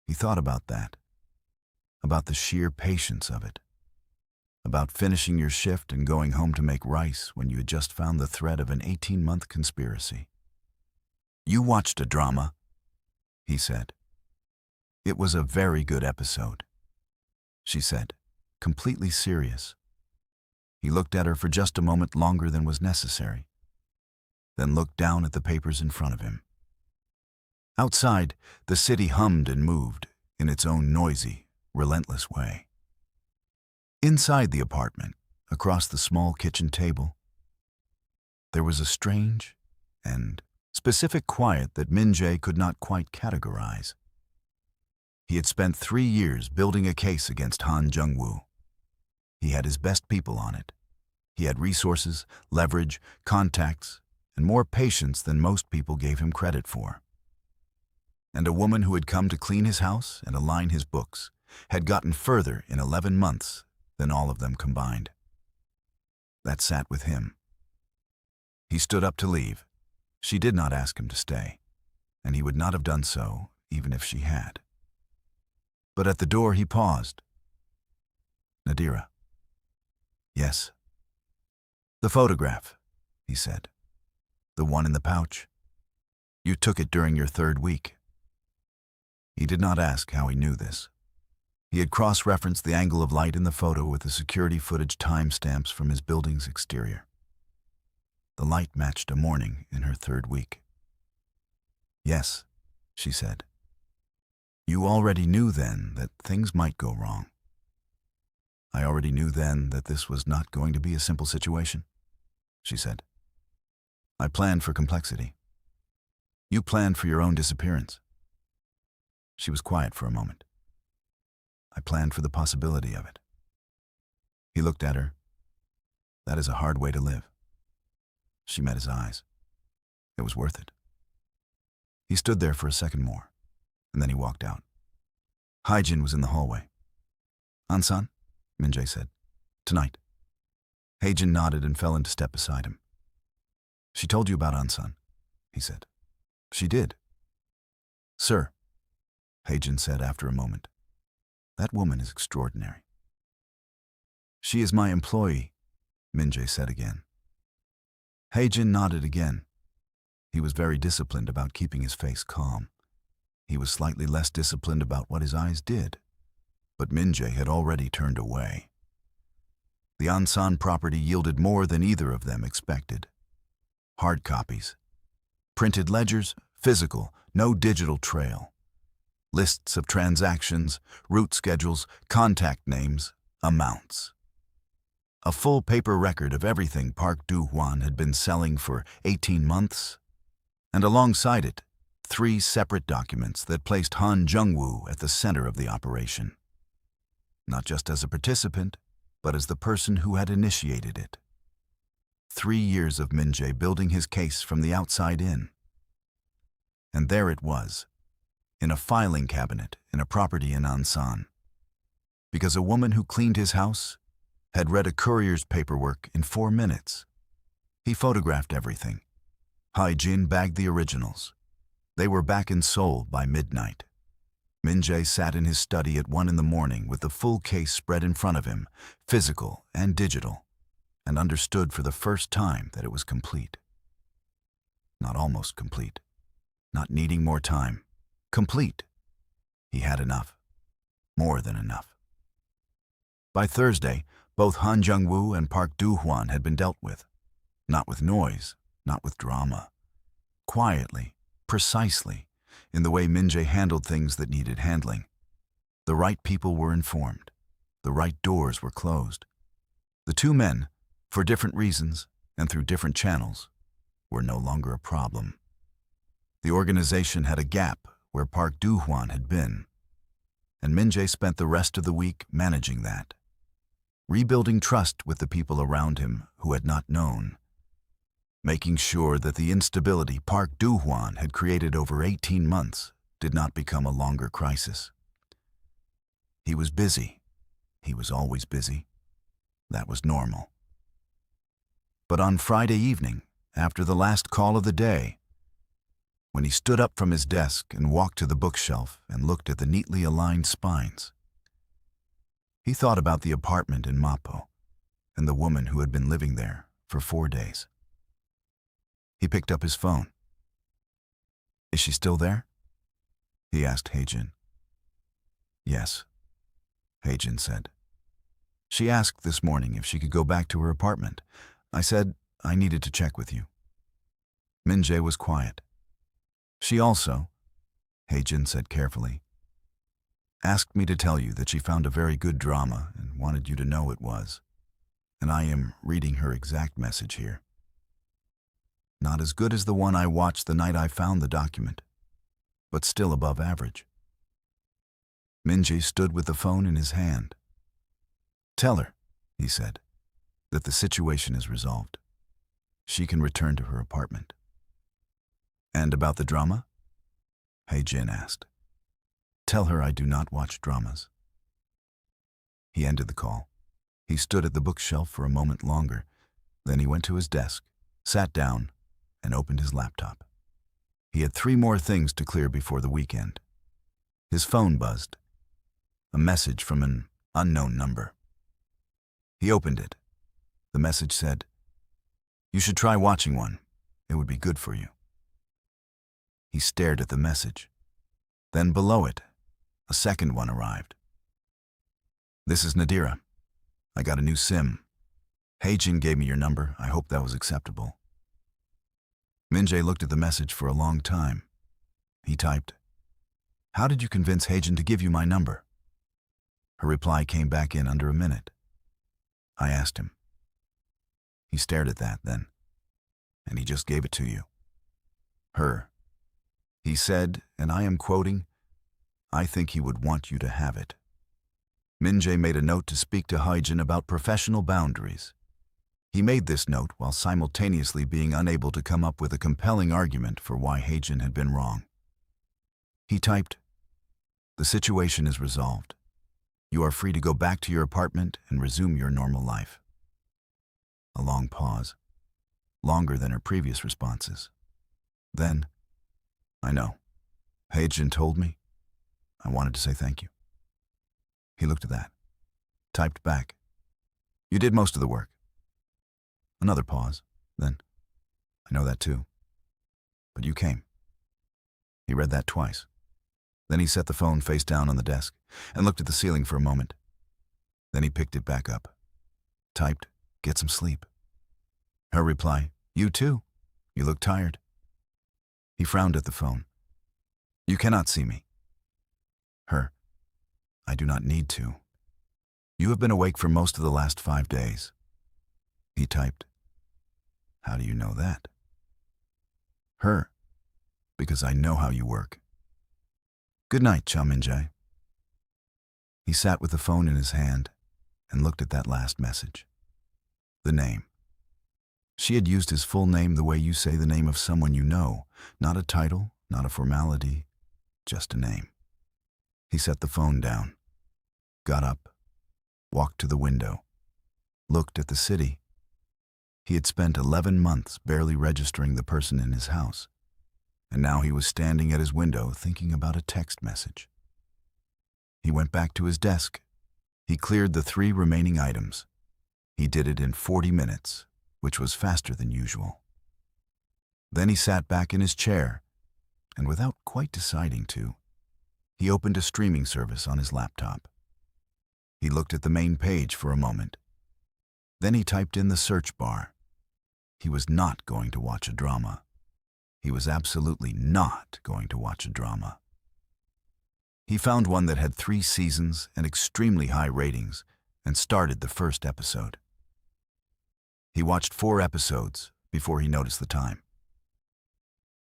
He thought about that, about the sheer patience of it. about finishing your shift and going home to make rice when you had just found the thread of an 18-month conspiracy. You watched a drama, he said. It was a very good episode, she said, completely serious. He looked at her for just a moment longer than was necessary, then looked down at the papers in front of him. Outside, the city hummed and moved in its own noisy, relentless way. Inside the apartment, across the small kitchen table, there was a strange and specific quiet that Minjae could not quite categorize. He had spent 3 years building a case against Han Jung-woo. He had his best people on it. He had resources, leverage, contacts, and more patience than most people gave him credit for. And a woman who had come to clean his house and align his books had gotten further in 11 months than all of them combined. That sat with him. He stood up to leave. She did not ask him to stay, and he would not have done so even if she had. But at the door he paused. Nadira. Yes. The photograph, he said. The one in the pouch. You took it during your 3rd week. He did not ask how he knew this. He had cross-referenced the angle of light in the photo with the security footage timestamps from his building's exterior. The light matched a morning in her 3rd week. Yes, she said. You already knew then that things might go wrong. I already knew then that this was not going to be a simple situation, she said. I planned for complexity. You planned for your own disappearance. She was quiet for a moment. I planned for the possibility of it. He looked at her. That is a hard way to live. She met his eyes. It was worth it. He stood there for a second more, and then he walked out. Haejin was in the hallway. An-san, Minjae said. Tonight. Haejin nodded and fell into step beside him. She told you about An-san, he said. She did. Sir, Haejin said after a moment. That woman is extraordinary. She is my employee, Minjae said again. Haejin nodded again. He was very disciplined about keeping his face calm. He was slightly less disciplined about what his eyes did, but Minjae had already turned away. The An-san property yielded more than either of them expected. Hard copies. Printed ledgers, physical, no digital trail. Lists of transactions, route schedules, contact names, amounts. A full paper record of everything Park Do-hwan had been selling for 18 months, and alongside it, 3 separate documents that placed Han Jung-woo at the center of the operation. Not just as a participant, but as the person who had initiated it. 3 years of Minjae building his case from the outside in. And there it was, in a filing cabinet in a property in Ansan. Because a woman who cleaned his house had read a courier's paperwork in 4 minutes. He photographed everything. Haejin bagged the originals. They were back in Seoul by midnight. Minjae sat in his study at 1 in the morning with the full case spread in front of him, physical and digital, and understood for the first time that it was complete. Not almost complete. Not needing more time. Complete. He had enough. More than enough. By Thursday, both Han Jung-woo and Park Do-hwan had been dealt with. Not with noise, not with drama. Quietly, precisely, in the way Minjae handled things that needed handling. The right people were informed. The right doors were closed. The 2 men, for different reasons and through different channels, were no longer a problem. The organization had a gap where Park Do-hwan had been, and Minjae spent the rest of the week managing that, rebuilding trust with the people around him who had not known, making sure that the instability Park Do-hwan had created over 18 months did not become a longer crisis. He was busy. He was always busy. That was normal. But on Friday evening, after the last call of the day, when he stood up from his desk and walked to the bookshelf and looked at the neatly aligned spines, he thought about the apartment in Mapo and the woman who had been living there for 4 days. He picked up his phone. "Is she still there?" he asked Hae-jin. "Yes," Hae-jin said. "She asked this morning if she could go back to her apartment. I said I needed to check with you." Minjae was quiet. "She also," Hae-jin said carefully, "asked me to tell you that she found a very good drama and wanted you to know it was. And I am reading her exact message here. Not as good as the one I watched the night I found the document, but still above average." Minjae stood with the phone in his hand. "Tell her," he said, "that the situation is resolved. She can return to her apartment." "And about the drama?" Hae-jin asked. "Tell her I do not watch dramas." He ended the call. He stood at the bookshelf for a moment longer. Then he went to his desk, sat down, and opened his laptop. He had 3 more things to clear before the weekend. His phone buzzed. A message from an unknown number. He opened it. The message said, "You should try watching one. It would be good for you." He stared at the message. Then below it, a second one arrived. "This is Nadira. I got a new SIM. Hae-jin gave me your number. I hope that was acceptable." Minjae looked at the message for a long time. He typed, "How did you convince Hae-jin to give you my number?" Her reply came back in under a minute. "I asked him." He stared at that then, and he just gave it to you. Her. He said, and I am quoting, "I think he would want you to have it." Minjae made a note to speak to Hae-jin about professional boundaries. He made this note while simultaneously being unable to come up with a compelling argument for why Hae-jin had been wrong. He typed, "The situation is resolved. You are free to go back to your apartment and resume your normal life." A long pause, longer than her previous responses. Then, "I know. Hae-jin told me. I wanted to say thank you." He looked at that, typed back, "You did most of the work." Another pause, then, "I know that too. But you came." He read that twice. Then he set the phone face down on the desk and looked at the ceiling for a moment. Then he picked it back up, typed, "Get some sleep." Her reply, "You too. You look tired." He frowned at the phone. "You cannot see me." Her, "I do not need to. You have been awake for most of the last 5 days." He typed, "How do you know that?" Her, "Because I know how you work. Good night, Cha Minjae." He sat with the phone in his hand and looked at that last message. The name. She had used his full name the way you say the name of someone you know, not a title, not a formality, just a name. He set the phone down, got up, walked to the window, looked at the city. He had spent 11 months barely registering the person in his house, and now he was standing at his window thinking about a text message. He went back to his desk. He cleared the 3 remaining items. He did it in 40 minutes, which was faster than usual. Then he sat back in his chair, and without quite deciding to, he opened a streaming service on his laptop. He looked at the main page for a moment. Then he typed in the search bar. He was not going to watch a drama. He was absolutely not going to watch a drama. He found one that had 3 seasons and extremely high ratings and started the first episode. He watched 4 episodes before he noticed the time.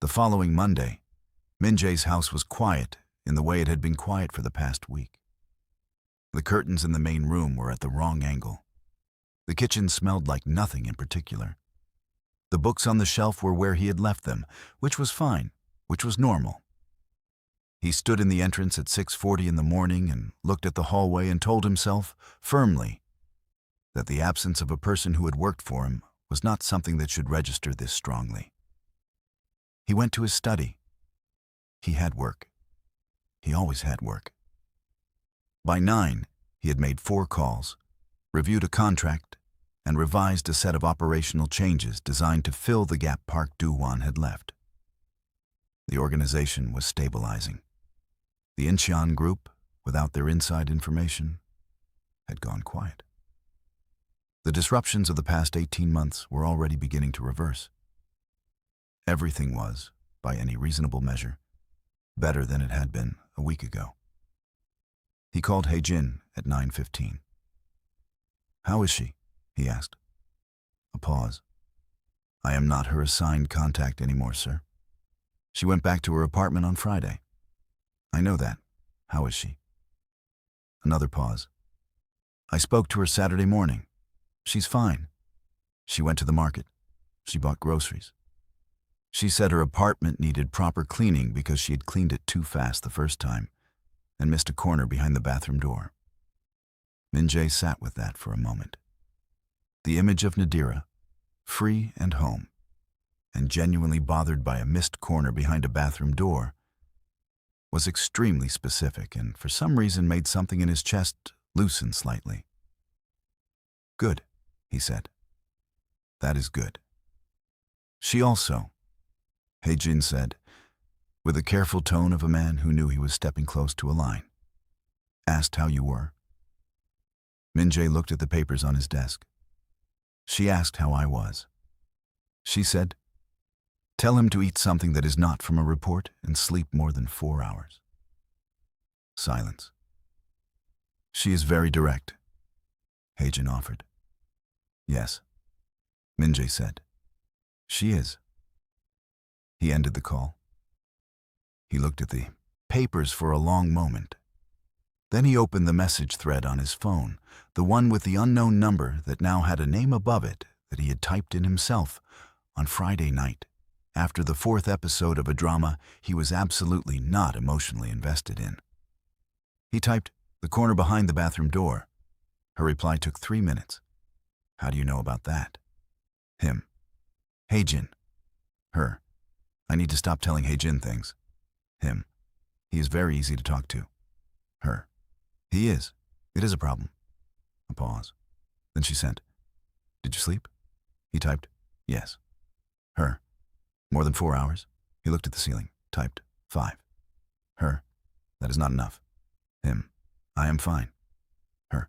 The following Monday, Minjae's house was quiet in the way it had been quiet for the past week. The curtains in the main room were at the wrong angle. The kitchen smelled like nothing in particular. The books on the shelf were where he had left them, which was fine, which was normal. He stood in the entrance at 6:40 in the morning and looked at the hallway and told himself, firmly, that the absence of a person who had worked for him was not something that should register this strongly. He went to his study. He had work. He always had work. By 9, he had made 4 calls, reviewed a contract, and revised a set of operational changes designed to fill the gap Park Do-won had left. The organization was stabilizing. The Incheon group, without their inside information, had gone quiet. The disruptions of the past 18 months were already beginning to reverse. Everything was, by any reasonable measure, better than it had been a week ago. He called Hae-jin at 9:15. "How is she?" he asked. A pause. "I am not her assigned contact anymore, sir. She went back to her apartment on Friday." "I know that. How is she?" Another pause. "I spoke to her Saturday morning. She's fine. She went to the market. She bought groceries. She said her apartment needed proper cleaning because she had cleaned it too fast the first time and missed a corner behind the bathroom door." Minjae sat with that for a moment. The image of Nadira, free and home, and genuinely bothered by a missed corner behind a bathroom door, was extremely specific and for some reason made something in his chest loosen slightly. "Good," he said. "That is good." "She also," Hae-jin said, with the careful tone of a man who knew he was stepping close to a line, "asked how you were." Minjae looked at the papers on his desk. "She asked how I was. She said, 'Tell him to eat something that is not from a report and sleep more than 4 hours.'" Silence. "She is very direct," Hae-jin offered. "Yes," Minjae said. "She is." He ended the call. He looked at the papers for a long moment. Then he opened the message thread on his phone, the one with the unknown number that now had a name above it that he had typed in himself on Friday night, after the 4th episode of a drama he was absolutely not emotionally invested in. He typed, "The corner behind the bathroom door." Her reply took 3 minutes. "How do you know about that?" Him. "Hae-jin." Her. "I need to stop telling Hae-jin things." Him. "He is very easy to talk to." Her. "He is. It is a problem." A pause. Then she sent, "Did you sleep?" He typed, "Yes." Her. "More than 4 hours?" He looked at the ceiling, typed, 5. Her. "That is not enough." Him. "I am fine." Her.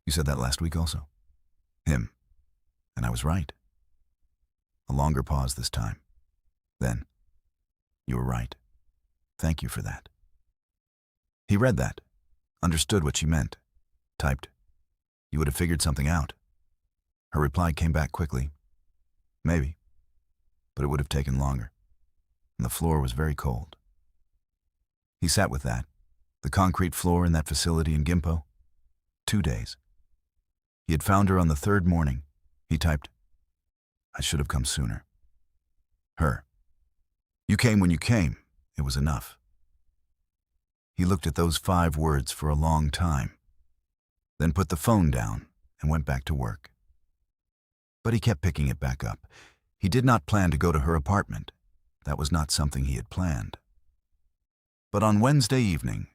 "You said that last week also." Him. "And I was right." A longer pause this time. Then, "You were right. Thank you for that." He read that, understood what she meant, typed, "You would have figured something out." Her reply came back quickly, "Maybe, but it would have taken longer, and the floor was very cold." He sat with that, the concrete floor in that facility in Gimpo. 2 days. He had found her on the 3rd morning. He typed, "I should have come sooner." Her. "You came when you came. It was enough." He looked at those 5 words for a long time, then put the phone down and went back to work. But he kept picking it back up. He did not plan to go to her apartment. That was not something he had planned. But on Wednesday evening,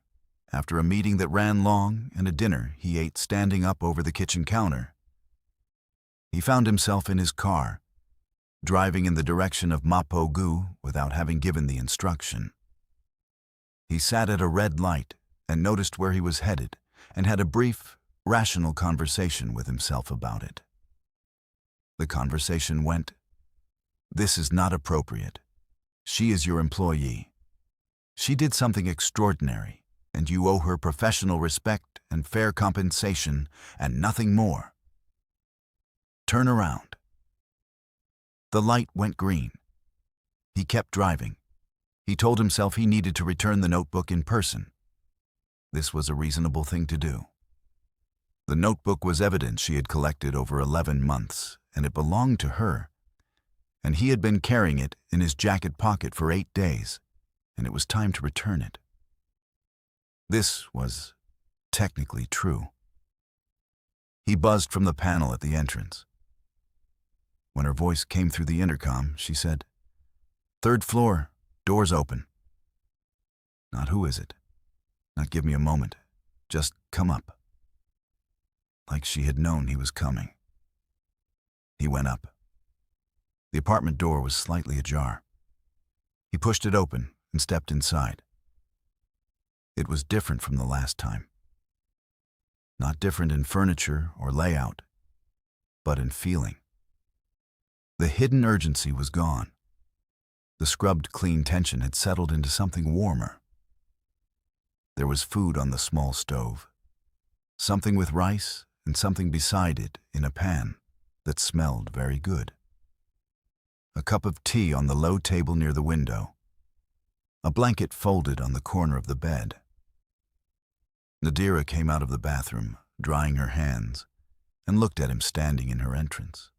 after a meeting that ran long and a dinner he ate standing up over the kitchen counter, he found himself in his car, driving in the direction of Mapo-gu without having given the instruction. He sat at a red light and noticed where he was headed and had a brief, rational conversation with himself about it. The conversation went, "This is not appropriate. She is your employee. She did something extraordinary, and you owe her professional respect and fair compensation and nothing more. Turn around." The light went green. He kept driving. He told himself he needed to return the notebook in person. This was a reasonable thing to do. The notebook was evidence she had collected over 11 months, and it belonged to her. And he had been carrying it in his jacket pocket for 8 days, and it was time to return it. This was technically true. He buzzed from the panel at the entrance. When her voice came through the intercom, she said, "3rd floor, doors open." Not "Who is it?" Not "Give me a moment." Just "Come up." Like she had known he was coming. He went up. The apartment door was slightly ajar. He pushed it open and stepped inside. It was different from the last time. Not different in furniture or layout, but in feeling. The hidden urgency was gone. The scrubbed clean tension had settled into something warmer. There was food on the small stove, something with rice and something beside it in a pan that smelled very good. A cup of tea on the low table near the window. A blanket folded on the corner of the bed. Nadira came out of the bathroom, drying her hands, and looked at him standing in her entrance.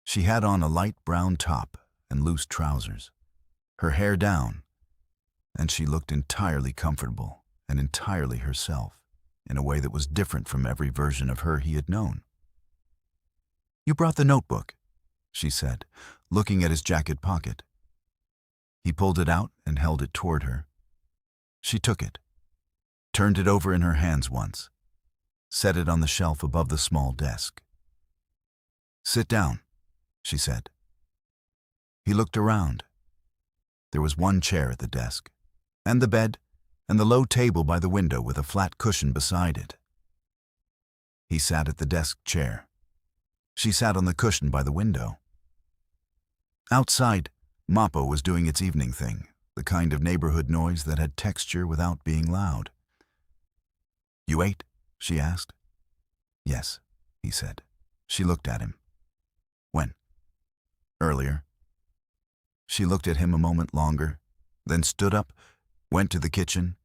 She had on a light brown top and loose trousers, her hair down, and she looked entirely comfortable and entirely herself, in a way that was different from every version of her he had known. "You brought the notebook," she said, looking at his jacket pocket. He pulled it out and held it toward her. She took it, turned it over in her hands once, set it on the shelf above the small desk. "Sit down," she said. He looked around. There was one chair at the desk, and the bed, and the low table by the window with a flat cushion beside it. He sat at the desk chair. She sat on the cushion by the window. Outside, Mappo was doing its evening thing, the kind of neighborhood noise that had texture without being loud. "You ate?" she asked. "Yes," he said. She looked at him. "When?" "Earlier." She looked at him a moment longer, then stood up, went to the kitchen,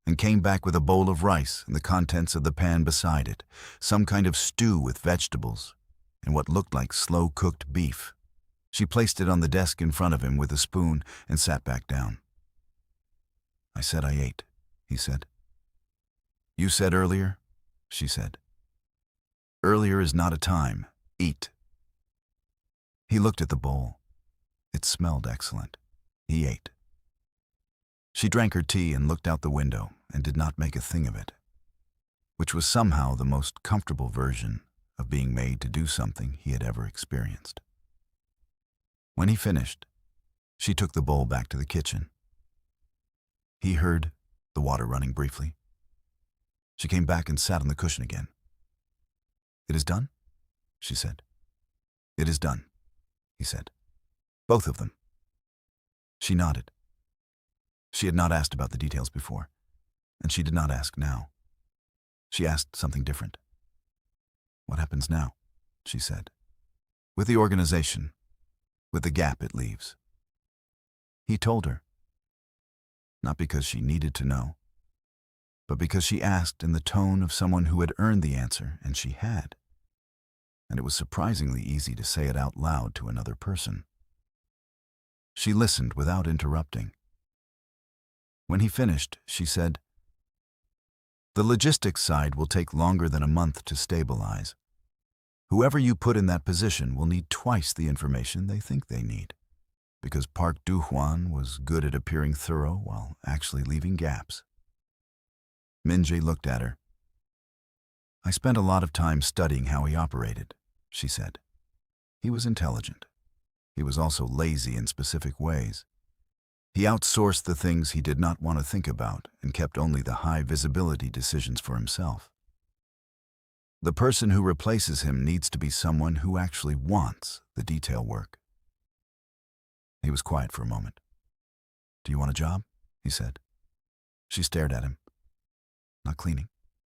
and came back with a bowl of rice and the contents of the pan beside it, some kind of stew with vegetables and what looked like slow-cooked beef. She placed it on the desk in front of him with a spoon and sat back down. "I said I ate," he said. "You said earlier," she said. "Earlier is not a time. Eat." He looked at the bowl. It smelled excellent. He ate. She drank her tea and looked out the window and did not make a thing of it, which was somehow the most comfortable version of being made to do something he had ever experienced. When he finished, she took the bowl back to the kitchen. He heard the water running briefly. She came back and sat on the cushion again. "It is done?" she said. "It is done," he said. "Both of them." She nodded. She had not asked about the details before, and she did not ask now. She asked something different. "What happens now?" she said. "With the organization, with the gap it leaves." He told her. Not because she needed to know, but because she asked in the tone of someone who had earned the answer, and she had. And it was surprisingly easy to say it out loud to another person. She listened without interrupting. When he finished, she said, "The logistics side will take longer than a month to stabilize. Whoever you put in that position will need twice the information they think they need, because Park Du-hwan was good at appearing thorough while actually leaving gaps." Minjae looked at her. "I spent a lot of time studying how he operated," she said. "He was intelligent. He was also lazy in specific ways. He outsourced the things he did not want to think about and kept only the high-visibility decisions for himself. The person who replaces him needs to be someone who actually wants the detail work." He was quiet for a moment. "Do you want a job?" he said. She stared at him. "Not cleaning,"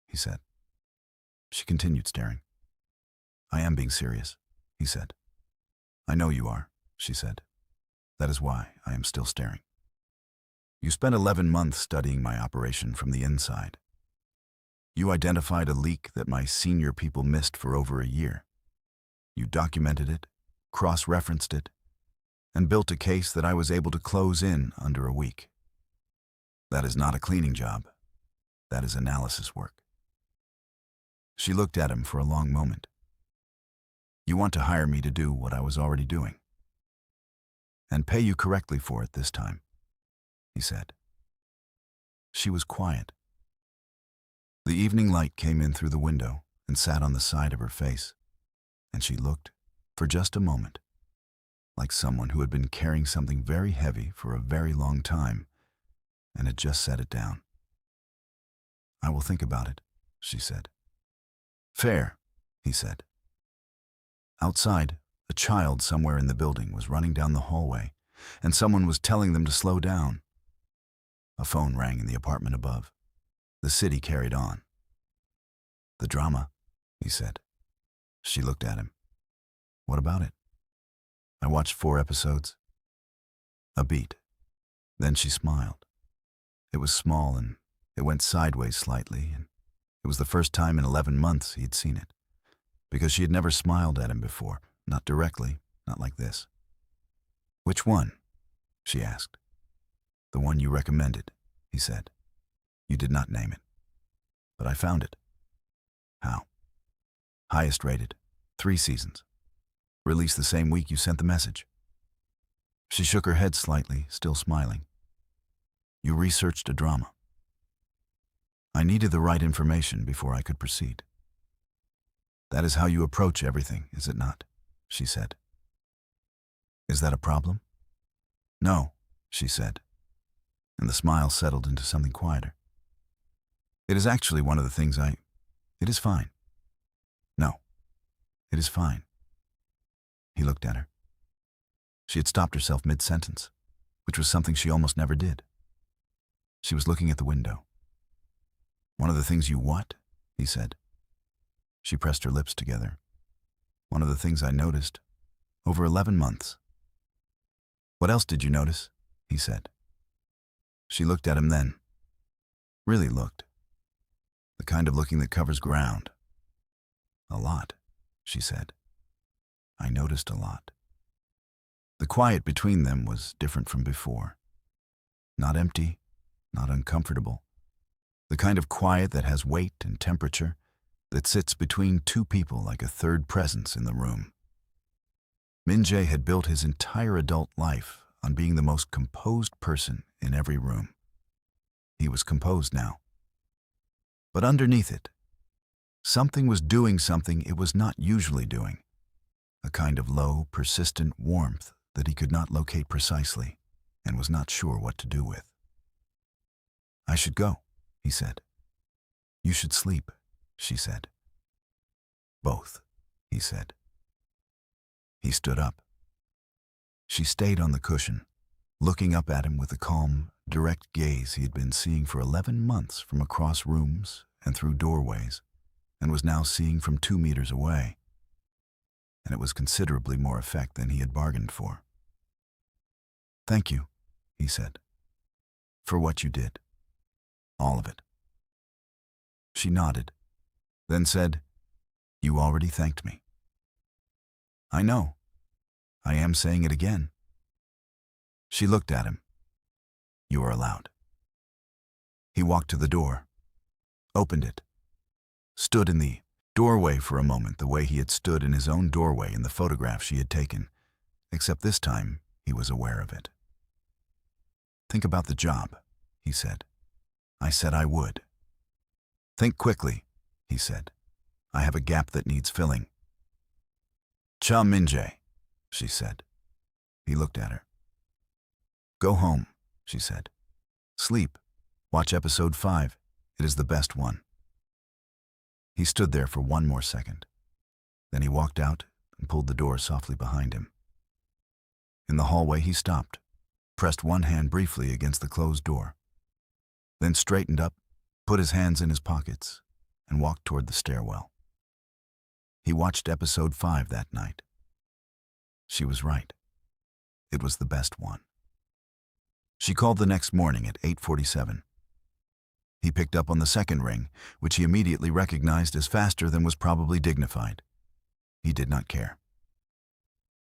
he said. She continued staring. "I am being serious," he said. "I know you are," she said. "That is why I am still staring. You spent 11 months studying my operation from the inside. You identified a leak that my senior people missed for over a year. You documented it, cross-referenced it, and built a case that I was able to close in under a week. That is not a cleaning job. That is analysis work." She looked at him for a long moment. "You want to hire me to do what I was already doing, and pay you correctly for it this time," he said. She was quiet. The evening light came in through the window and sat on the side of her face. and she looked, for just a moment, like someone who had been carrying something very heavy for a very long time and had just set it down. "I will think about it," she said. "Fair," he said. Outside, a child somewhere in the building was running down the hallway, and someone was telling them to slow down. A phone rang in the apartment above. The city carried on. "The drama," he said. She looked at him. "What about it?" "I watched 4 episodes. A beat. Then she smiled. It was small and it went sideways slightly, and it was the first time in 11 months he had seen it, because she had never smiled at him before, not directly, not like this. "Which one?" she asked. "The one you recommended," he said. "You did not name it, but I found it." "How?" "Highest rated, 3 seasons. Released the same week you sent the message." She shook her head slightly, still smiling. "You researched a drama." "I needed the right information before I could proceed." "That is how you approach everything, is it not?" she said. "Is that a problem?" "No," she said, and the smile settled into something quieter. "It is actually one of the things It is fine." "No, it is fine." He looked at her. She had stopped herself mid-sentence, which was something she almost never did. She was looking at the window. "One of the things you what?" he said. She pressed her lips together. "One of the things I noticed over 11 months. "What else did you notice?" he said. She looked at him then. Really looked. The kind of looking that covers ground. "A lot," she said. "I noticed a lot." The quiet between them was different from before. Not empty, not uncomfortable. The kind of quiet that has weight and temperature, that sits between 2 people like a third presence in the room. Minjae had built his entire adult life on being the most composed person in every room. He was composed now. But underneath it, something was doing something it was not usually doing, a kind of low, persistent warmth that he could not locate precisely and was not sure what to do with. "I should go," he said. "You should sleep," she said. "Both," he said. He stood up. She stayed on the cushion, looking up at him with the calm, direct gaze he had been seeing for 11 months from across rooms and through doorways, and was now seeing from 2 meters away. And it was considerably more effect than he had bargained for. "Thank you," he said, "for what you did. All of it." She nodded, then said, "You already thanked me." "I know. I am saying it again." She looked at him. "You are allowed." He walked to the door, opened it, stood in the doorway for a moment the way he had stood in his own doorway in the photograph she had taken, except this time he was aware of it. "Think about the job," he said. "I said I would." "Think quickly," he said. "I have a gap that needs filling." "Cha Minjae," she said. He looked at her. "Go home," she said. "Sleep. Watch episode 5. It is the best one." He stood there for 1 more second. Then he walked out and pulled the door softly behind him. In the hallway he stopped, pressed one hand briefly against the closed door, then straightened up, put his hands in his pockets, and walked toward the stairwell. He watched episode 5 that night. She was right. It was the best one. She called the next morning at 8:47. He picked up on the second ring, which he immediately recognized as faster than was probably dignified. He did not care.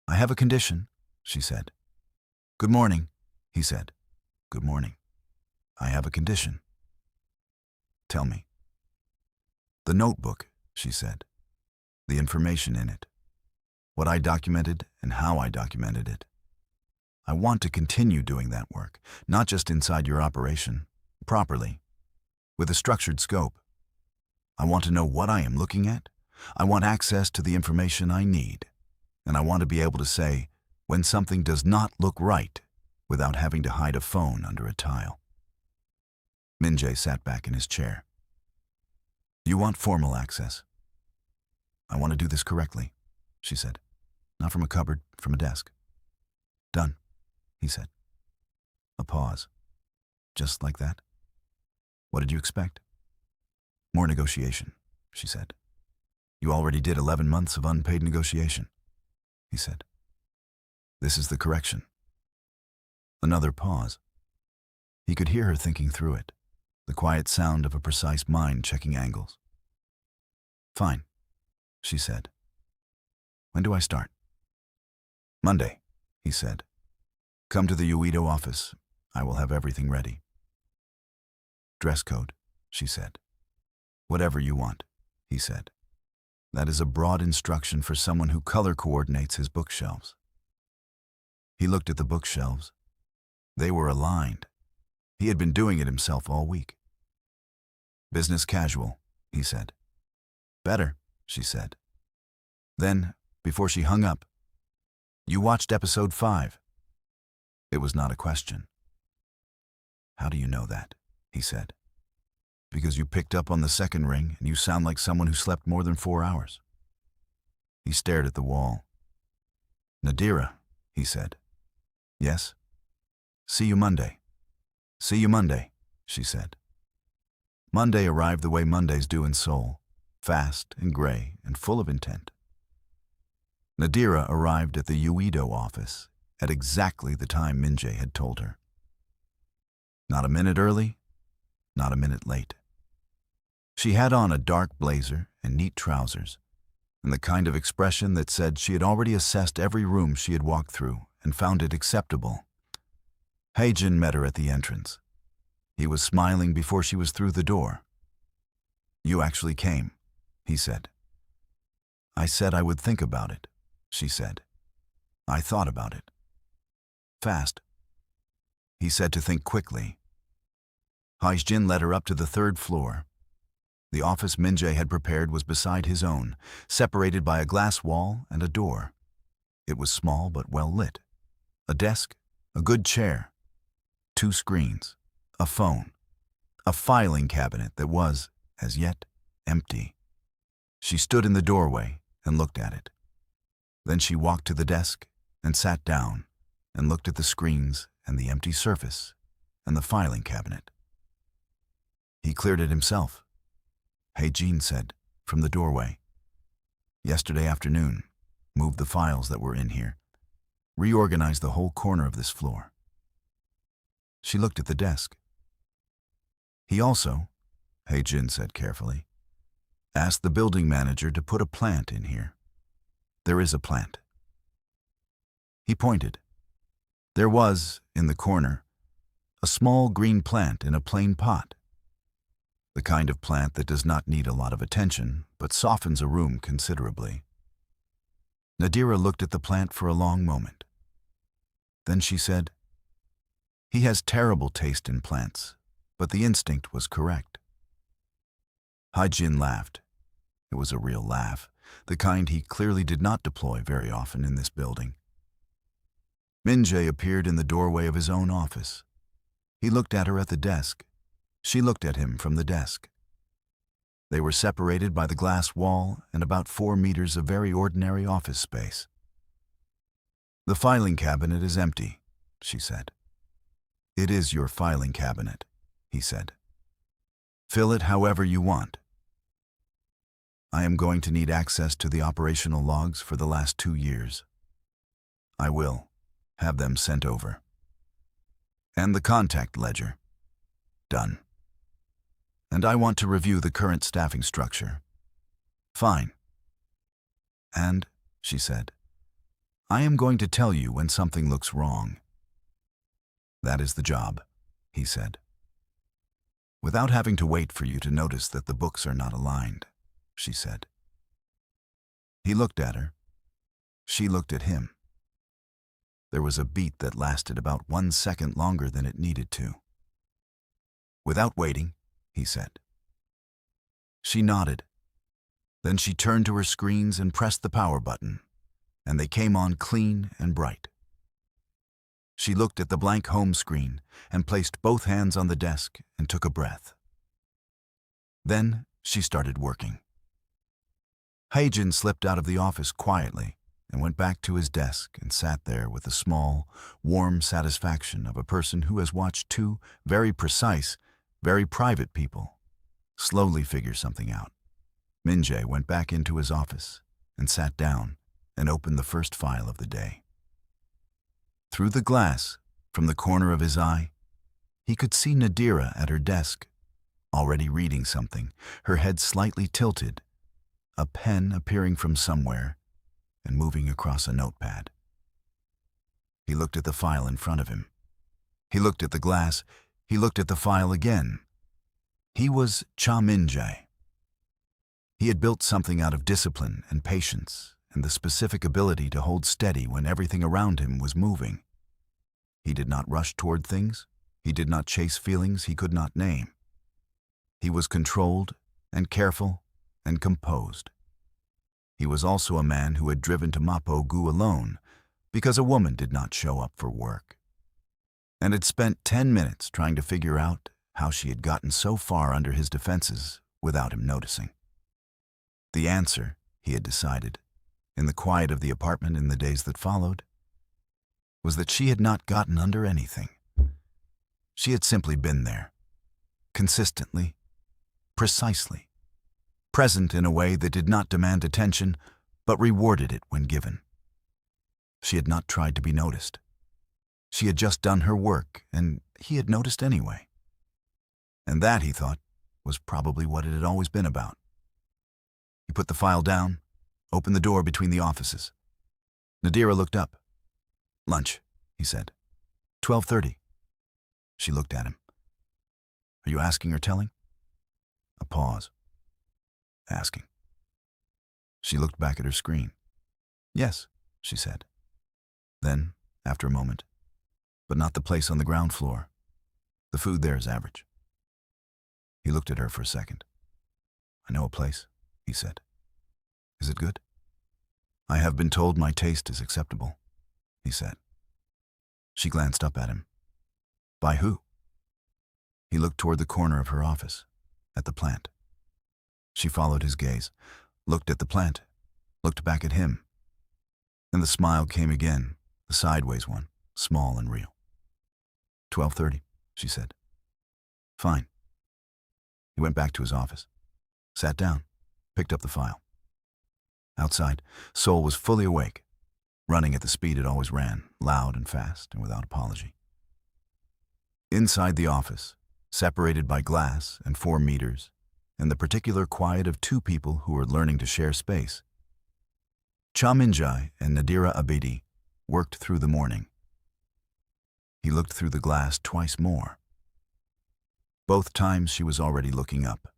"I have a condition," she said. "Good morning," he said. "Good morning. I have a condition." "Tell me." "The notebook," she said. "The information in it. What I documented and how I documented it. I want to continue doing that work, not just inside your operation, properly, with a structured scope. I want to know what I am looking at, I want access to the information I need, and I want to be able to say when something does not look right without having to hide a phone under a tile. Minjae sat back in his chair. You want formal access? I want to do this correctly, she said. Not from a cupboard, from a desk. Done, he said. A pause. Just like that? What did you expect? More negotiation, she said. You already did 11 months of unpaid negotiation, he said. This is the correction. Another pause. He could hear her thinking through it, the quiet sound of a precise mind checking angles. Fine, she said. When do I start? Monday, he said. Come to the Uedo office. I will have everything ready. Dress code, she said. Whatever you want, he said. That is a broad instruction for someone who color coordinates his bookshelves. He looked at the bookshelves. They were aligned. He had been doing it himself all week. Business casual, he said. Better, she said. Then, before she hung up, you watched episode 5. It was not a question. How do you know that? He said. Because you picked up on the second ring and you sound like someone who slept more than 4 hours. He stared at the wall. Nadira, he said. Yes? See you Monday. See you Monday, she said. Monday arrived the way Mondays do in Seoul, fast and gray and full of intent. Nadira arrived at the Uedo office at exactly the time Minjae had told her. Not a minute early, not a minute late. She had on a dark blazer and neat trousers, and the kind of expression that said she had already assessed every room she had walked through and found it acceptable. Hae-jin met her at the entrance. He was smiling before she was through the door. You actually came, he said. I said I would think about it, she said. I thought about it. Fast. He said to think quickly. Hae-jin led her up to the 3rd floor. The office Minjae had prepared was beside his own, separated by a glass wall and a door. It was small but well lit. A desk, a good chair, 2 screens, a phone, a filing cabinet that was, as yet, empty. She stood in the doorway and looked at it. Then she walked to the desk and sat down and looked at the screens and the empty surface and the filing cabinet. He cleared it himself, Hae-jin said, from the doorway. Yesterday afternoon, moved the files that were in here, reorganized the whole corner of this floor. She looked at the desk. He also, Hae-jin said carefully, asked the building manager to put a plant in here. There is a plant. He pointed. There was, in the corner, a small green plant in a plain pot. The kind of plant that does not need a lot of attention, but softens a room considerably. Nadira looked at the plant for a long moment. Then she said, He has terrible taste in plants, but the instinct was correct. Hae-jin laughed. It was a real laugh, the kind he clearly did not deploy very often in this building. Minjae appeared in the doorway of his own office. He looked at her at the desk. She looked at him from the desk. They were separated by the glass wall and about 4 meters of very ordinary office space. The filing cabinet is empty, she said. It is your filing cabinet, he said. Fill it however you want. I am going to need access to the operational logs for the last 2 years. I will have them sent over. And the contact ledger. Done. And I want to review the current staffing structure. Fine. And, she said, I am going to tell you when something looks wrong. That is the job, he said. Without having to wait for you to notice that the books are not aligned, she said. He looked at her. She looked at him. There was a beat that lasted about 1 second longer than it needed to. Without waiting, he said. She nodded. Then she turned to her screens and pressed the power button, and they came on clean and bright. She looked at the blank home screen and placed both hands on the desk and took a breath. Then she started working. Haejin slipped out of the office quietly and went back to his desk and sat there with the small, warm satisfaction of a person who has watched two very precise, very private people slowly figure something out. Minjae went back into his office and sat down and opened the first file of the day. Through the glass, from the corner of his eye, he could see Nadira at her desk, already reading something, her head slightly tilted, a pen appearing from somewhere and moving across a notepad. He looked at the file in front of him. He looked at the glass. He looked at the file again. He was Cha Minjae. He had built something out of discipline and patience and the specific ability to hold steady when everything around him was moving. He did not rush toward things. He did not chase feelings he could not name. He was controlled and careful and composed. He was also a man who had driven to Mapo-gu alone because a woman did not show up for work, and had spent 10 minutes trying to figure out how she had gotten so far under his defenses without him noticing. The answer, he had decided, in the quiet of the apartment in the days that followed, was that she had not gotten under anything. She had simply been there, consistently, precisely, present in a way that did not demand attention, but rewarded it when given. She had not tried to be noticed. She had just done her work, and he had noticed anyway. And that, he thought, was probably what it had always been about. He put the file down, opened the door between the offices. Nadira looked up. "Lunch," he said. 12:30. She looked at him. "Are you asking or telling?" A pause. "Asking." She looked back at her screen. "Yes," she said. Then, after a moment, "But not the place on the ground floor. The food there is average." He looked at her for a second. "I know a place," he said. "Is it good?" "I have been told my taste is acceptable," he said. She glanced up at him. "By who?" He looked toward the corner of her office, at the plant. She followed his gaze, looked at the plant, looked back at him. And the smile came again, the sideways one, small and real. 12:30, she said. "Fine." He went back to his office, sat down, picked up the file. Outside, Seoul was fully awake, running at the speed it always ran, loud and fast and without apology. Inside the office, separated by glass and 4 meters, and the particular quiet of 2 people who were learning to share space, Cha Minjae and Nadira Abedi worked through the morning. He looked through the glass twice more. Both times she was already looking up.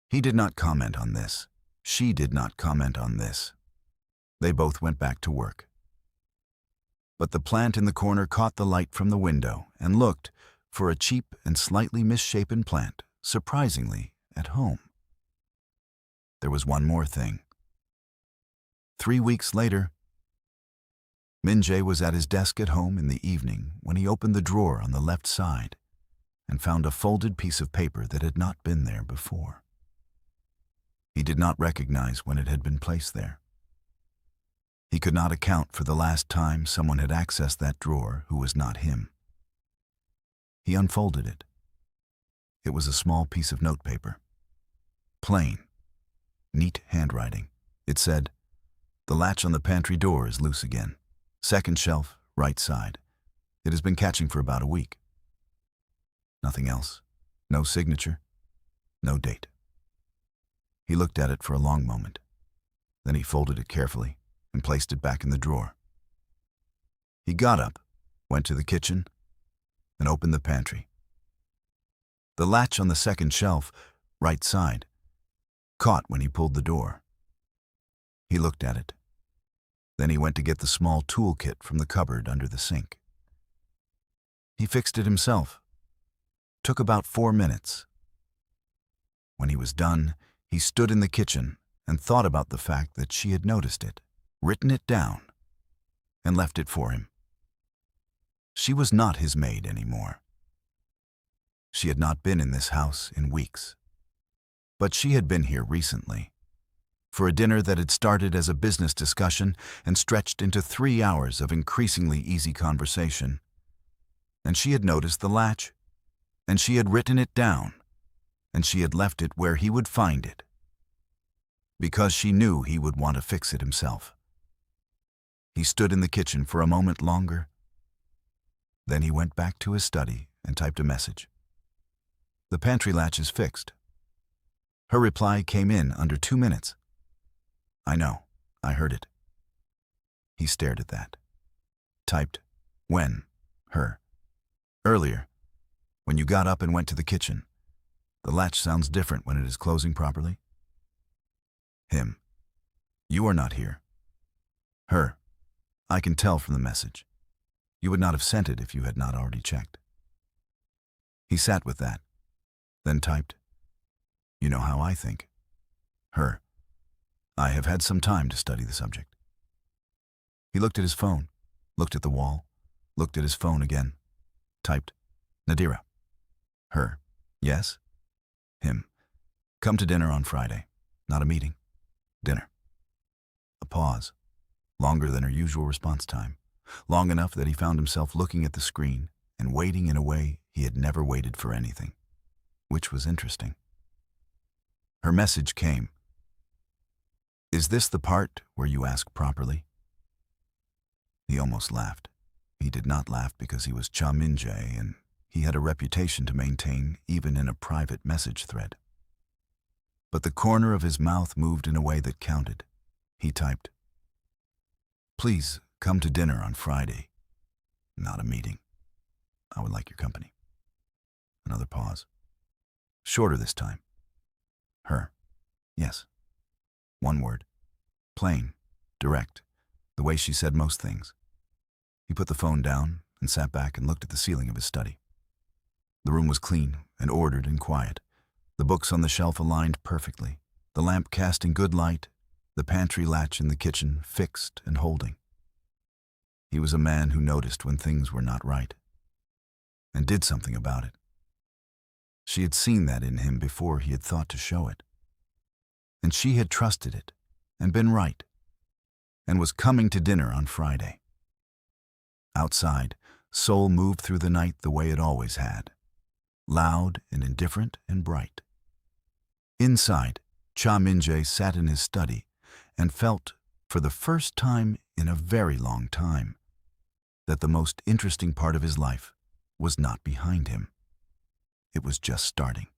He did not comment on this. She did not comment on this. They both went back to work. But the plant in the corner caught the light from the window and looked, for a cheap and slightly misshapen plant, surprisingly at home. There was one more thing. 3 weeks later, Minjae was at his desk at home in the evening when he opened the drawer on the left side and found a folded piece of paper that had not been there before. He did not recognize when it had been placed there. He could not account for the last time someone had accessed that drawer who was not him. He unfolded it. It was a small piece of notepaper. Plain, neat handwriting. It said, "The latch on the pantry door is loose again. Second shelf, right side. It has been catching for about a week." Nothing else. No signature. No date. He looked at it for a long moment. Then he folded it carefully and placed it back in the drawer. He got up, went to the kitchen, and opened the pantry. The latch on the second shelf, right side, caught when he pulled the door. He looked at it. Then he went to get the small toolkit from the cupboard under the sink. He fixed it himself. Took about 4 minutes. When he was done, he stood in the kitchen and thought about the fact that she had noticed it, written it down, and left it for him. She was not his maid anymore. She had not been in this house in weeks. But she had been here recently, for a dinner that had started as a business discussion and stretched into 3 hours of increasingly easy conversation. And she had noticed the latch, and she had written it down, and she had left it where he would find it, because she knew he would want to fix it himself. He stood in the kitchen for a moment longer. Then he went back to his study and typed a message. "The pantry latch is fixed." Her reply came in under 2 minutes. "I know, I heard it." He stared at that. Typed, "When?" Her. "Earlier, when you got up and went to the kitchen. The latch sounds different when it is closing properly." Him. "You are not here." Her. "I can tell from the message. You would not have sent it if you had not already checked." He sat with that, then typed, "You know how I think." Her. "I have had some time to study the subject." He looked at his phone, looked at the wall, looked at his phone again, typed, "Nadira." Her. "Yes?" Him. "Come to dinner on Friday. Not a meeting. Dinner." A pause, longer than her usual response time, long enough that he found himself looking at the screen and waiting in a way he had never waited for anything, which was interesting. Her message came. "Is this the part where you ask properly?" He almost laughed. He did not laugh because he was Cha Minjae, and he had a reputation to maintain even in a private message thread. But the corner of his mouth moved in a way that counted. He typed, "Please come to dinner on Friday. Not a meeting. I would like your company." Another pause. Shorter this time. Her. "Yes." One word. Plain, direct, the way she said most things. He put the phone down and sat back and looked at the ceiling of his study. The room was clean and ordered and quiet. The books on the shelf aligned perfectly, the lamp casting good light, the pantry latch in the kitchen fixed and holding. He was a man who noticed when things were not right, and did something about it. She had seen that in him before he had thought to show it. And she had trusted it, and been right, and was coming to dinner on Friday. Outside, Seoul moved through the night the way it always had, loud and indifferent and bright. Inside, Cha Minjae sat in his study and felt, for the first time in a very long time, that the most interesting part of his life was not behind him. It was just starting.